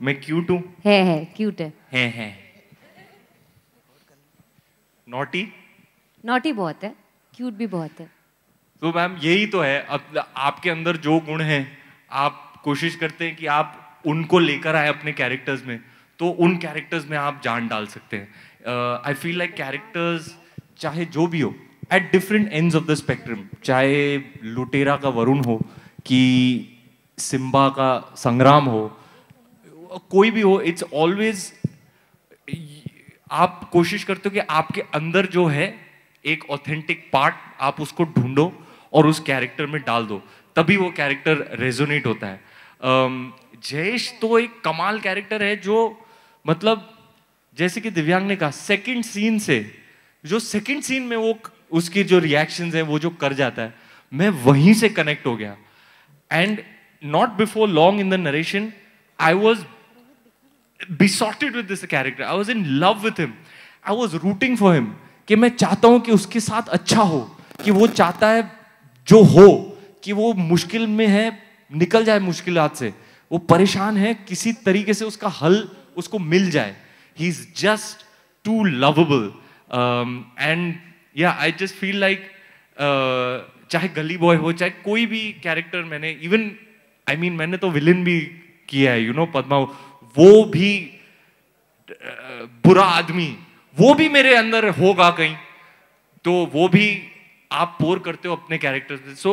मैं क्यूट हूँ? है क्यूट है। नॉटी? नॉटी बहुत है, क्यूट भी बहुत है। तो मैम यही तो है, अब आपके अंदर जो गुण हैं आप कोशिश करते हैं कि आप उनको लेकर आए अपने कैरेक्टर्स में, तो उन कैरेक्टर्स में आप जान डाल सकते हैं। आई फील लाइक कैरेक्टर्स चाहे जो भी हो, at different ends of the spectrum, चाहे लुटेरा का वरुण हो कि सिम्बा का संग्राम हो, कोई भी हो, इट्स ऑलवेज आप कोशिश करते हो कि आपके अंदर जो है एक ऑथेंटिक पार्ट आप उसको ढूंढो और उस कैरेक्टर में डाल दो, तभी वो कैरेक्टर रेजोनेट होता है। जयेश तो एक कमाल कैरेक्टर है जो मतलब जैसे कि दिव्यांग ने कहा, सेकंड सीन में वो उसकी जो रिएक्शंस हैं वो जो कर जाता है, मैं वहीं से कनेक्ट हो गया। And not before long in the narration I was besotted with this character. I was in love with him. I was rooting for him. कि मैं चाहता हूं कि उसके साथ अच्छा हो, कि वो चाहता है जो हो, कि वो मुश्किल में है निकल जाए मुश्किलात से, वो परेशान है किसी तरीके से उसका हल उसको मिल जाए। He is just too lovable. And yeah, I just feel like चाहे गली बॉय हो, चाहे कोई भी कैरेक्टर मैंने मैंने तो विलन भी किया है, पद्मा, वो भी बुरा आदमी, वो भी मेरे अंदर होगा कहीं, तो वो भी आप पोर करते हो अपने कैरेक्टर्स में। So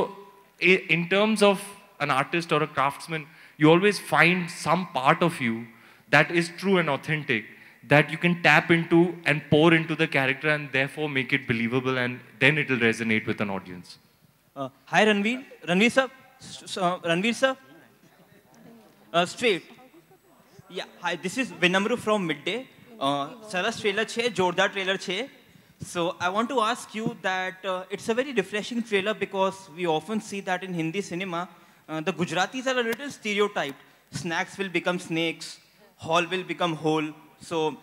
in terms of an artist और a craftsman, you always find some part of you that is true and authentic, that you can tap into and pour into the character and therefore make it believable, and then it will resonate with an audience. Hi Ranveer sir, straight. Yeah, hi, this is Vinamru from Midday. Saras trailer छे, जोरदार trailer छे. So I want to ask you that it's a very refreshing trailer because we often see that in Hindi cinema, the Gujaratis are a little stereotyped. Snacks will become snakes, hall will become hole. So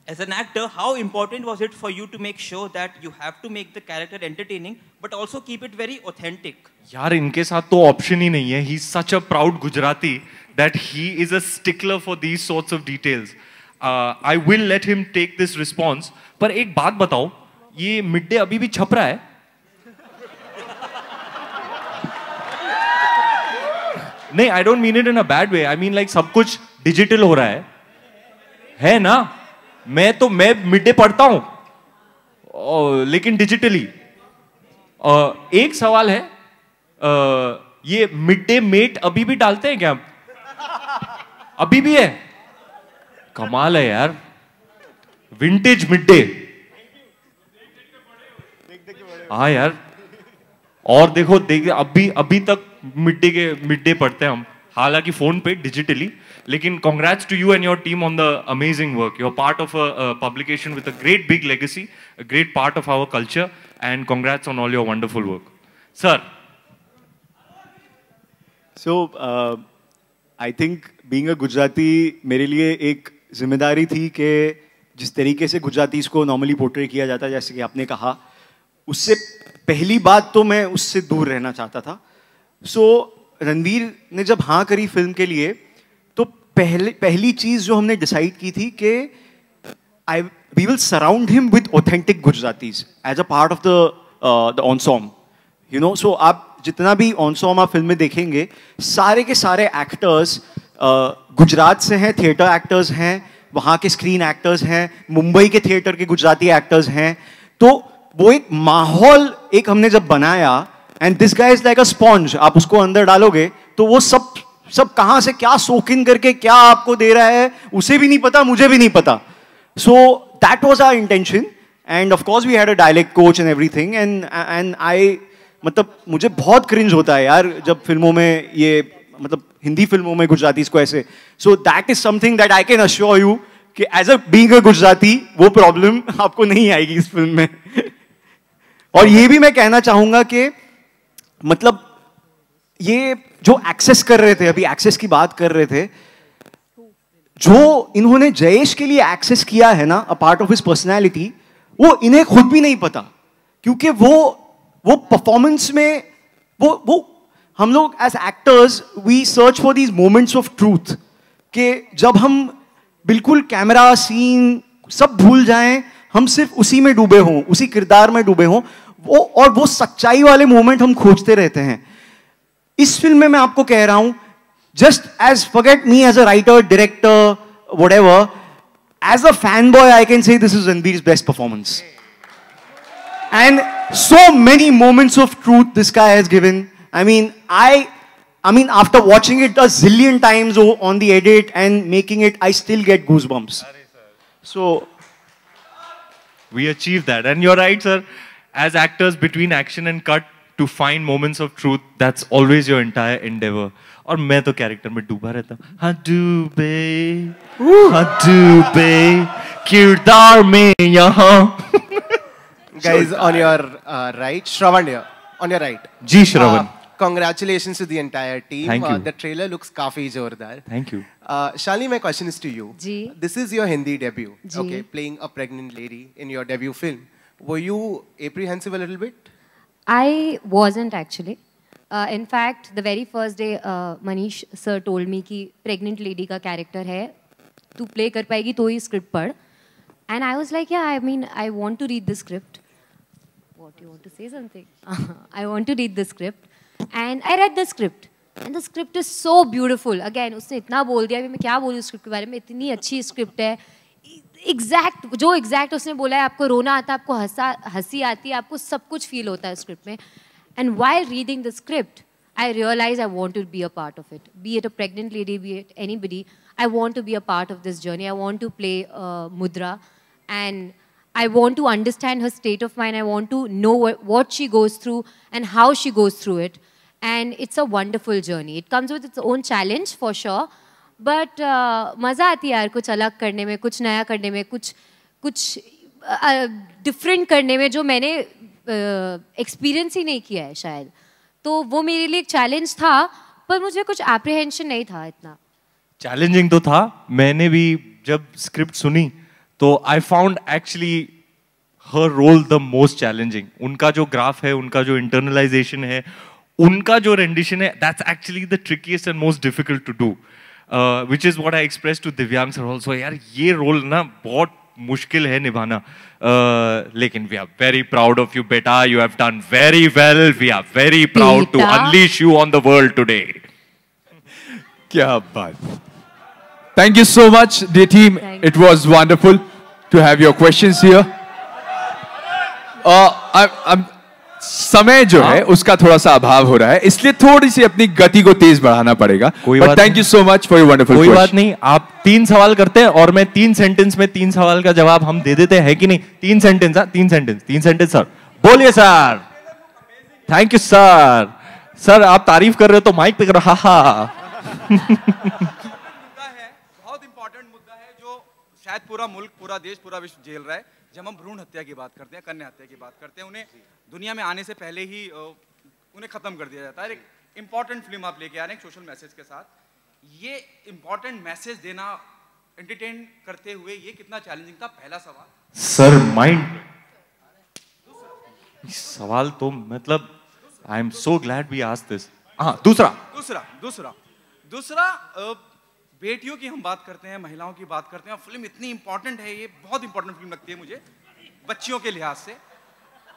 as an actor, how important was it for you to make sure that you have to make the character entertaining, but also keep it very authentic? यार इनके साथ तो option ही नहीं है. He's such a proud Gujarati that he is a stickler for these sorts of details. I will let him take this response. पर एक बात बताओ, ये मिड डे अभी भी छप रहा है? नहीं, I don't mean it in a bad way. I mean like सब कुछ डिजिटल हो रहा है ना? मैं मिड डे पढ़ता हूं, लेकिन डिजिटली. एक सवाल है, ये मिड डे मेट अभी भी डालते हैं क्या? अभी भी है? कमाल है यार. Vintage mid day. हाँ यार, और देखो अभी तक मिड डे पढ़ते हैं हम, हालांकि फोन पे डिजिटली, लेकिन congrats to you and your team on the amazing work. You're part of a publication with a great big legacy, a great part of our culture, and congrats on all your wonderful work. Sir. So, I think being a Gujarati मेरे लिए एक जिम्मेदारी थी कि जिस तरीके से गुजरातीज़ को नॉर्मली पोर्ट्रे किया जाता है, जैसे कि आपने कहा, उससे पहली बात तो मैं उससे दूर रहना चाहता था। So, रणवीर ने जब हाँ करी फिल्म के लिए, तो पहली चीज जो हमने डिसाइड की थी कि we will surround him with authentic Gujaratis as a part of the ensemble, you know. सो आप जितना भी ऑनसॉम आप फिल्म में देखेंगे, सारे के सारे एक्टर्स गुजरात से हैं, थिएटर एक्टर्स हैं, वहाँ के स्क्रीन एक्टर्स हैं, मुंबई के थिएटर के गुजराती एक्टर्स हैं। तो वो एक माहौल एक हमने जब बनाया, and this guy is like a sponge, आप उसको अंदर डालोगे तो वो सब कहां से क्या सोक इन करके क्या आपको दे रहा है, उसे भी नहीं पता, मुझे भी नहीं पता। So that was our intention, and of course we had a dialect coach and everything, and I मतलब मुझे बहुत क्रिंज होता है यार जब फिल्मों में ये मतलब हिंदी फिल्मों में गुजरातीज को ऐसे। So that is something that I can assure you कि as a being a Gujarati वो प्रॉब्लम आपको नहीं आएगी इस फिल्म में। और ये भी मैं कहना चाहूंगा कि मतलब ये जो एक्सेस कर रहे थे, अभी एक्सेस की बात कर रहे थे, जो इन्होंने जयेश के लिए एक्सेस किया है ना, अ पार्ट ऑफ हिज पर्सनैलिटी, वो इन्हें खुद भी नहीं पता, क्योंकि वो परफॉर्मेंस में वो हम लोग as actors we search for these moments of truth, कि जब हम बिल्कुल कैमरा सीन सब भूल जाएं, हम सिर्फ उसी में डूबे हों, उसी किरदार में डूबे हों, वो सच्चाई वाले मोमेंट हम खोजते रहते हैं। इस फिल्म में मैं आपको कह रहा हूं, just as forget me as a writer, director, whatever, as a fan boy I can say this is Ranveer's best performance, and so many moments of truth this guy has given. I mean, after watching it a zillion times on the edit and making it, I still get goosebumps. So, we achieved that, and you're right, sir. As actors, between action and cut, to find moments of truth, that's always your entire endeavor. और मैं तो character में डूबा रहता हूँ, हाँ डूबे किरदार में यहाँ। Guys, on your right, Shravan here, on your right. Ji Shravan. Congratulations to the entire team. Thank you. The trailer looks काफी जोरदार. Thank you. Shalini, my question is to you. Ji. This is your Hindi debut. Ji. Okay, playing a pregnant lady in your debut film. Were you apprehensive a little bit? I wasn't actually. In fact, the very first day, Manish sir told me कि pregnant lady का character है, तू play कर पाएगी तो ही script पढ़. And I was like, yeah, I mean, I want to read the script. What, you want to say something? I want to read the script. And I read the script. And the script is so beautiful. Again, उसने इतना बोल दिया, मैं क्या बोलूँ script के बारे में, इतनी अच्छी script है. जो exact उसने बोला है, आपको रोना आता है, आपको हंसी आती है, आपको सब कुछ feel होता है script में. And while reading the script, I realized I want to be a part of it. Be it a pregnant lady, be it anybody, I want to be a part of this journey. I want to play Mudra, and I want to understand her state of mind. I want to know what she goes through and how she goes through it. And it's a wonderful journey. It comes with its own challenge for sure. But मज़ा आती है यार कुछ अलग करने में, कुछ नया करने में, कुछ different करने में जो मैंने experience ही नहीं किया है शायद. तो वो मेरे लिए एक challenge था, पर मुझे कुछ apprehension नहीं था इतना. Challenging तो था. मैंने भी जब script सुनी तो I found actually her role the most challenging. उनका जो ग्राफ है, उनका जो internalization है, उनका जो rendition है, that's actually the trickiest and most difficult to do. Which is what I expressed to Divyang sir also. यार ये role ना बहुत मुश्किल है निभाना. लेकिन we are very proud of you, beta. You have done very well. We are very proud to unleash you on the world today. क्या बात. Thank you so much, dear team. It was wonderful to have your questions here. समय जो है उसका थोड़ा सा अभाव हो रहा है, इसलिए थोड़ी सी अपनी गति को तेज बढ़ाना पड़ेगा। कोई बात thank you so much for your wonderful कोई बात नहीं, आप 3 सवाल करते हैं और मैं 3 सेंटेंस में 3 सवाल का जवाब हम दे देते हैं कि नहीं? 3 सेंटेंस, 3 सेंटेंस सर। बोलिए sir. Thank you sir. Sir आप तारीफ कर रहे हो तो माइक पे करो। हा हा। बहुत इंपॉर्टेंट मुद्दा है जो शायद पूरा मुल्क, पूरा देश, पूरा विश्व झेल रहा है। जब हम भ्रूण हत्या की बात करते हैं, कन्या हत्या की बात करते हैं, उन्हें दुनिया में आने से पहले ही उन्हें खत्म कर दिया जाता है। एक इंपॉर्टेंट फिल्म आप लेके आ रहे हैं सोशल मैसेज के साथ। ये इंपॉर्टेंट मैसेज देना एंटरटेन करते हुए ये कितना चैलेंजिंग था? पहला सवाल सर। माइंड सवाल तो मतलब I am so glad we asked this. हाँ, दूसरा बेटियों की हम बात करते हैं, महिलाओं की बात करते हैं, फिल्म इतनी इंपॉर्टेंट है, ये बहुत इंपॉर्टेंट फिल्म लगती है मुझे बच्चियों के लिहाज से।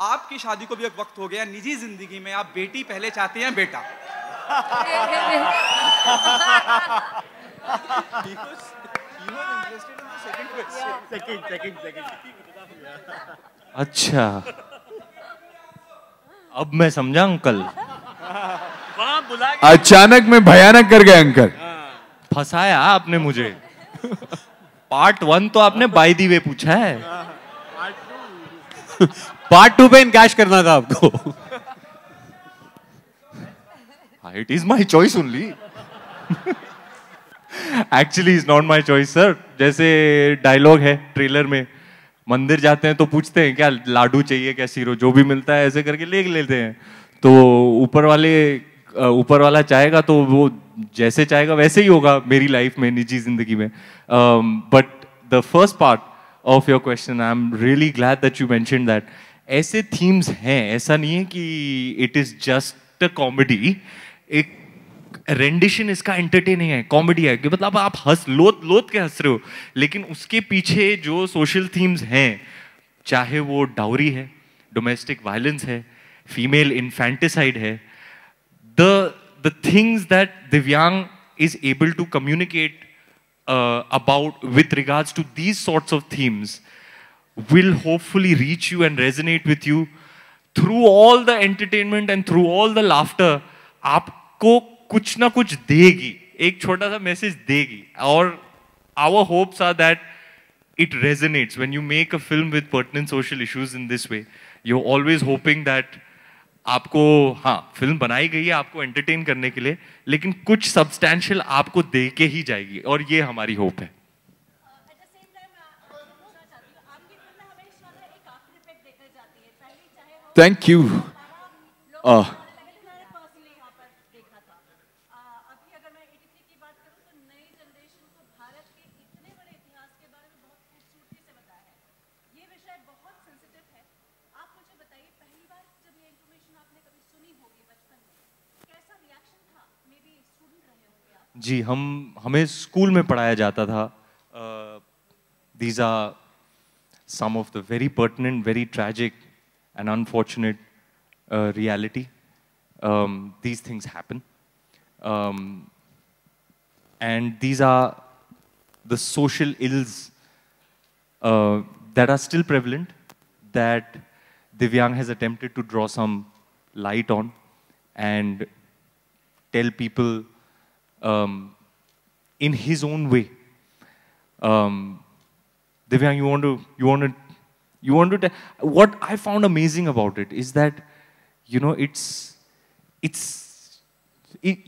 आपकी शादी को भी एक वक्त हो गया, निजी जिंदगी में आप बेटी पहले चाहते हैं बेटा? अच्छा, अब मैं समझा अंकल। अचानक में भयानक कर गए अंकल। फंसाया आपने मुझे। पार्ट 1 तो आपने बाय द वे पूछा है, पार्ट 2 पे इनकैश करना था आपको। It is my choice only. Actually is not my choice sir. जैसे डायलॉग है ट्रेलर में, मंदिर जाते हैं तो पूछते हैं क्या लाडू चाहिए, क्या सीरो, जो भी मिलता है ऐसे करके ले लेते हैं। तो ऊपर वाला चाहेगा तो वो जैसे चाहेगा वैसे ही होगा मेरी लाइफ में, निजी जिंदगी में। But the first part of your question, I am really glad that you mentioned that ऐसे थीम्स हैं। ऐसा नहीं है कि it is just a comedy. एक रेंडिशन इसका एंटरटेनिंग है, कॉमेडी है कि मतलब आप लोत के हंस रहे हो, लेकिन उसके पीछे जो सोशल थीम्स हैं, चाहे वो डाउरी है, डोमेस्टिक वायलेंस है, फीमेल इन्फेंटिसाइड है, the things that Divyang is able to communicate about with regards to these sorts of themes will hopefully reach you and resonate with you through all the entertainment and through all the laughter. आपको कुछ ना कुछ देगी, एक छोटा सा message देगी। और our hopes are that it resonates when you make a film with pertinent social issues in this way. You're always hoping that आपको, हाँ, फिल्म बनाई गई है आपको एंटरटेन करने के लिए, लेकिन कुछ सब्सटैंशियल आपको दे के ही जाएगी, और ये हमारी होप है। Thank you. जी, हमें स्कूल में पढ़ाया जाता था। These are some of the very pertinent, very tragic and unfortunate reality. These things happen. And these are the social ills that are still prevalent, that Divyang has attempted to draw some light on and tell people in his own way. Divyang, you want to tell, what I found amazing about it is that, you know,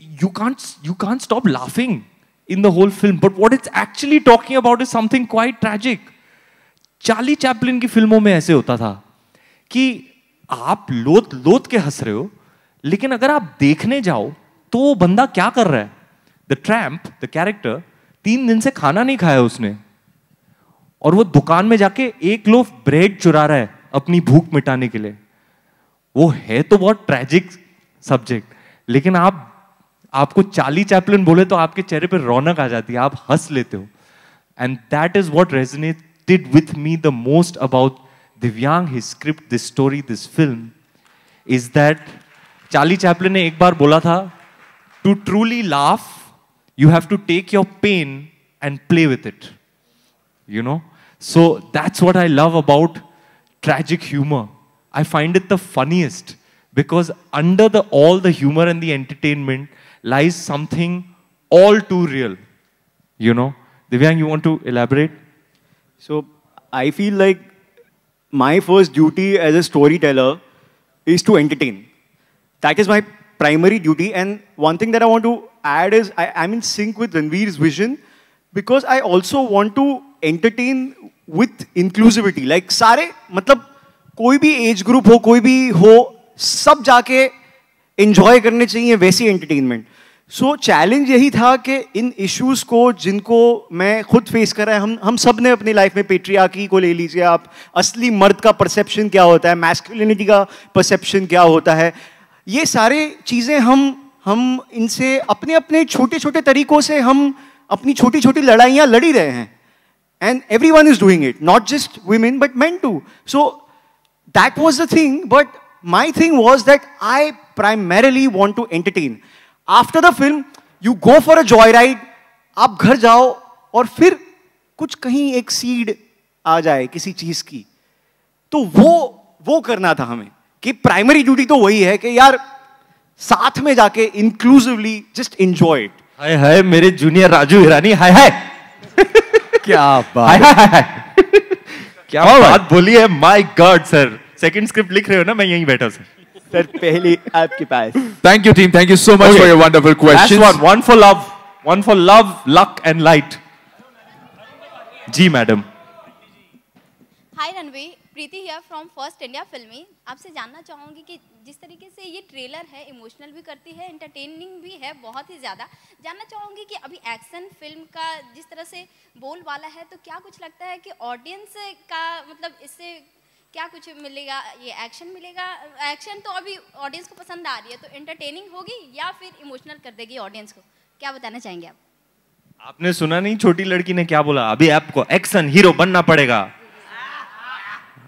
you can't stop laughing in the whole film, but what it's actually talking about is something quite tragic. Charlie Chaplin की फिल्मों में ऐसे होता था कि आप लोत के हंस रहे हो, लेकिन अगर आप देखने जाओ तो वो बंदा क्या कर रहा है। द ट्रैम्प, द कैरेक्टर, 3 दिन से खाना नहीं खाया उसने, और वो दुकान में जाके 1 लोफ ब्रेड चुरा रहा है अपनी भूख मिटाने के लिए। वो है तो बहुत ट्रेजिक सब्जेक्ट, लेकिन आपको चार्ली चैपलिन बोले तो आपके चेहरे पे रौनक आ जाती है, आप हंस लेते हो। And that is what resonated with me the most about Divyang, his script, this story, this film, is that Charlie Chaplin ने एक बार बोला था, to truly laugh you have to take your pain and play with it, you know. So that's what I love about tragic humor. I find it the funniest because under all the humor and the entertainment lies something all too real. You know, Divyang, you want to elaborate? So I feel like my first duty as a storyteller is to entertain. That is my primary duty. And one thing that I want to add is I'm in sync with Ranveer's vision, because I also want to entertain with inclusivity. Like सारे मतलब कोई भी age group हो, कोई भी हो, सब जाके enjoy करने चाहिए वैसी entertainment. So challenge यही था कि इन issues को जिनको मैं खुद face कर रहा है, हम सब ने अपनी life में patriarchy को ले लीजिए आप, असली मर्द का perception क्या होता है, masculinity का perception क्या होता है, ये सारे चीजें हम इनसे अपने अपने छोटे छोटे तरीकों से हम अपनी छोटी छोटी लड़ाइयाँ लड़ी रहे हैं. And everyone is doing it, not just women, but men too. So that was the thing, but my thing was that I primarily want to entertain. After the film, you go for a joyride, आप घर जाओ और फिर कुछ कहीं एक seed आ जाए किसी चीज की, तो वो करना था हमें, कि प्राइमरी ड्यूटी तो वही है कि यार साथ में जाके इंक्लूसिवली जस्ट एंजॉय इट. हाय हाय मेरे जूनियर राजू हिरानी, हाय हाय क्या बात, क्या बात बोली है. My God sir, second script लिख रहे हो ना, मैं यहीं बैठा सर. सर पहले आपके पास. Thank you team, thank you so much for your wonderful questions. Last one for love, luck and light. जी madam. Hi Ranveer, Preeti here from First India Filmy. आपसे जानना चाहूँगी कि जिस तरीके से ये ट्रेलर है, इमोशनल भी करती है, एंटरटेनिंग भी है बहुत ही ज़्यादा. जानना चाहूँगी कि अभी एक्शन फिल्म का जिस तरह से बोल वाला है, तो क्या कुछ लगता है कि ऑडियंस का मतलब इससे क्या कुछ मिलेगा, ये एक्शन मिलेगा? एक्शन तो अभी ऑडियंस को पसंद आ रही है, तो एंटरटेनिंग होगी या फिर इमोशनल कर देगी ऑडियंस को? क्या बताना चाहेंगे आप? आपने सुना नहीं छोटी लड़की ने क्या बोला? अभी आपको एक्शन हीरो बनना पड़ेगा.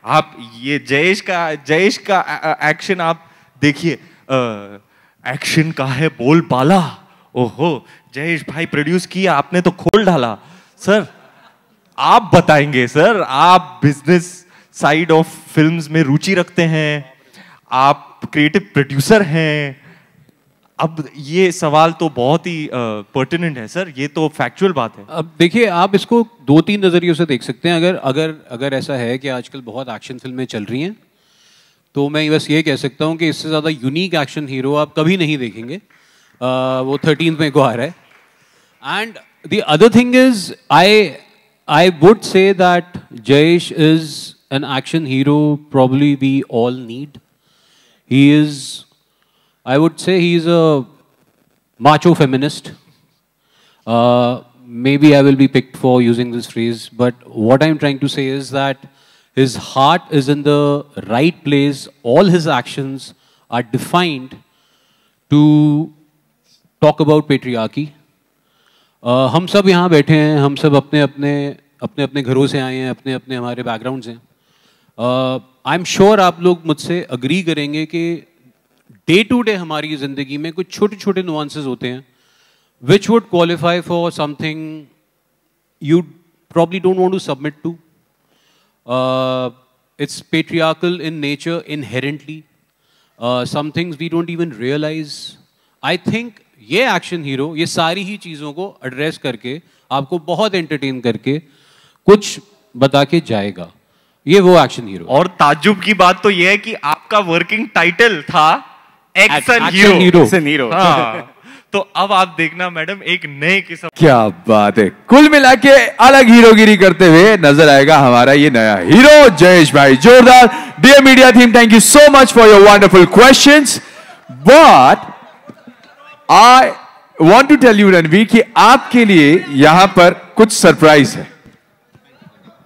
आप ये जयेश का एक्शन आप देखिए. एक्शन का है बोल बाला. ओहो, जयेश भाई प्रोड्यूस किया, आपने तो खोल डाला. सर आप बताएंगे सर, आप बिजनेस साइड ऑफ फिल्म्स में रुचि रखते हैं, आप क्रिएटिव प्रोड्यूसर हैं. अब ये सवाल तो बहुत ही पर्टिनेंट है सर, ये तो फैक्चुअल बात है. अब देखिए, आप इसको 2-3 नजरियों से देख सकते हैं. अगर ऐसा है कि आजकल बहुत एक्शन फिल्में चल रही हैं, तो मैं बस ये कह सकता हूँ कि इससे ज़्यादा यूनिक एक्शन हीरो आप कभी नहीं देखेंगे. वो 13 मई को आ रहा है. And the other thing is I would say that Jayesh is an action hero probably we all need. He is, I would say he is a macho feminist. Maybe I will be picked for using this phrase, but what I'm trying to say is that his heart is in the right place. All his actions are defined to talk about patriarchy. हम सब यहाँ बैठे हैं, हम सब अपने घरों से आए हैं, अपने हमारे बैकग्राउंड्स हैं. आई एम श्योर आप लोग मुझसे अग्री करेंगे कि डे टू डे हमारी ज़िंदगी में कुछ छोटे छोटे नुआंसेस होते हैं which would qualify for something you probably don't want to submit to. It's patriarchal in nature inherently. Some things we don't even realise. I think ये एक्शन हीरो ये सारी ही चीज़ों को एड्रेस करके आपको बहुत एंटरटेन करके कुछ बता के जाएगा. ये वो एक्शन हीरो. और ताज्जुब की बात तो ये है कि आपका वर्किंग टाइटल था एक्शन हीरो. हाँ. तो अब आप देखना मैडम, एक नए किस्म. क्या बात है. कुल मिला के अलग हीरोगिरी करते हुए नजर आएगा हमारा ये नया हीरो जयेश भाई. जोरदार. Dear media team, thank you so much for your wonderful questions. But I want to tell you Ranveer कि आपके लिए यहां पर कुछ सरप्राइज है.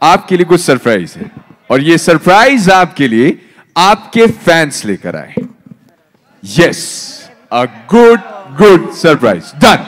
आपके लिए कुछ सरप्राइज है, और ये सरप्राइज आपके लिए आपके फैंस लेकर आए. Yes, a good surprise. Done.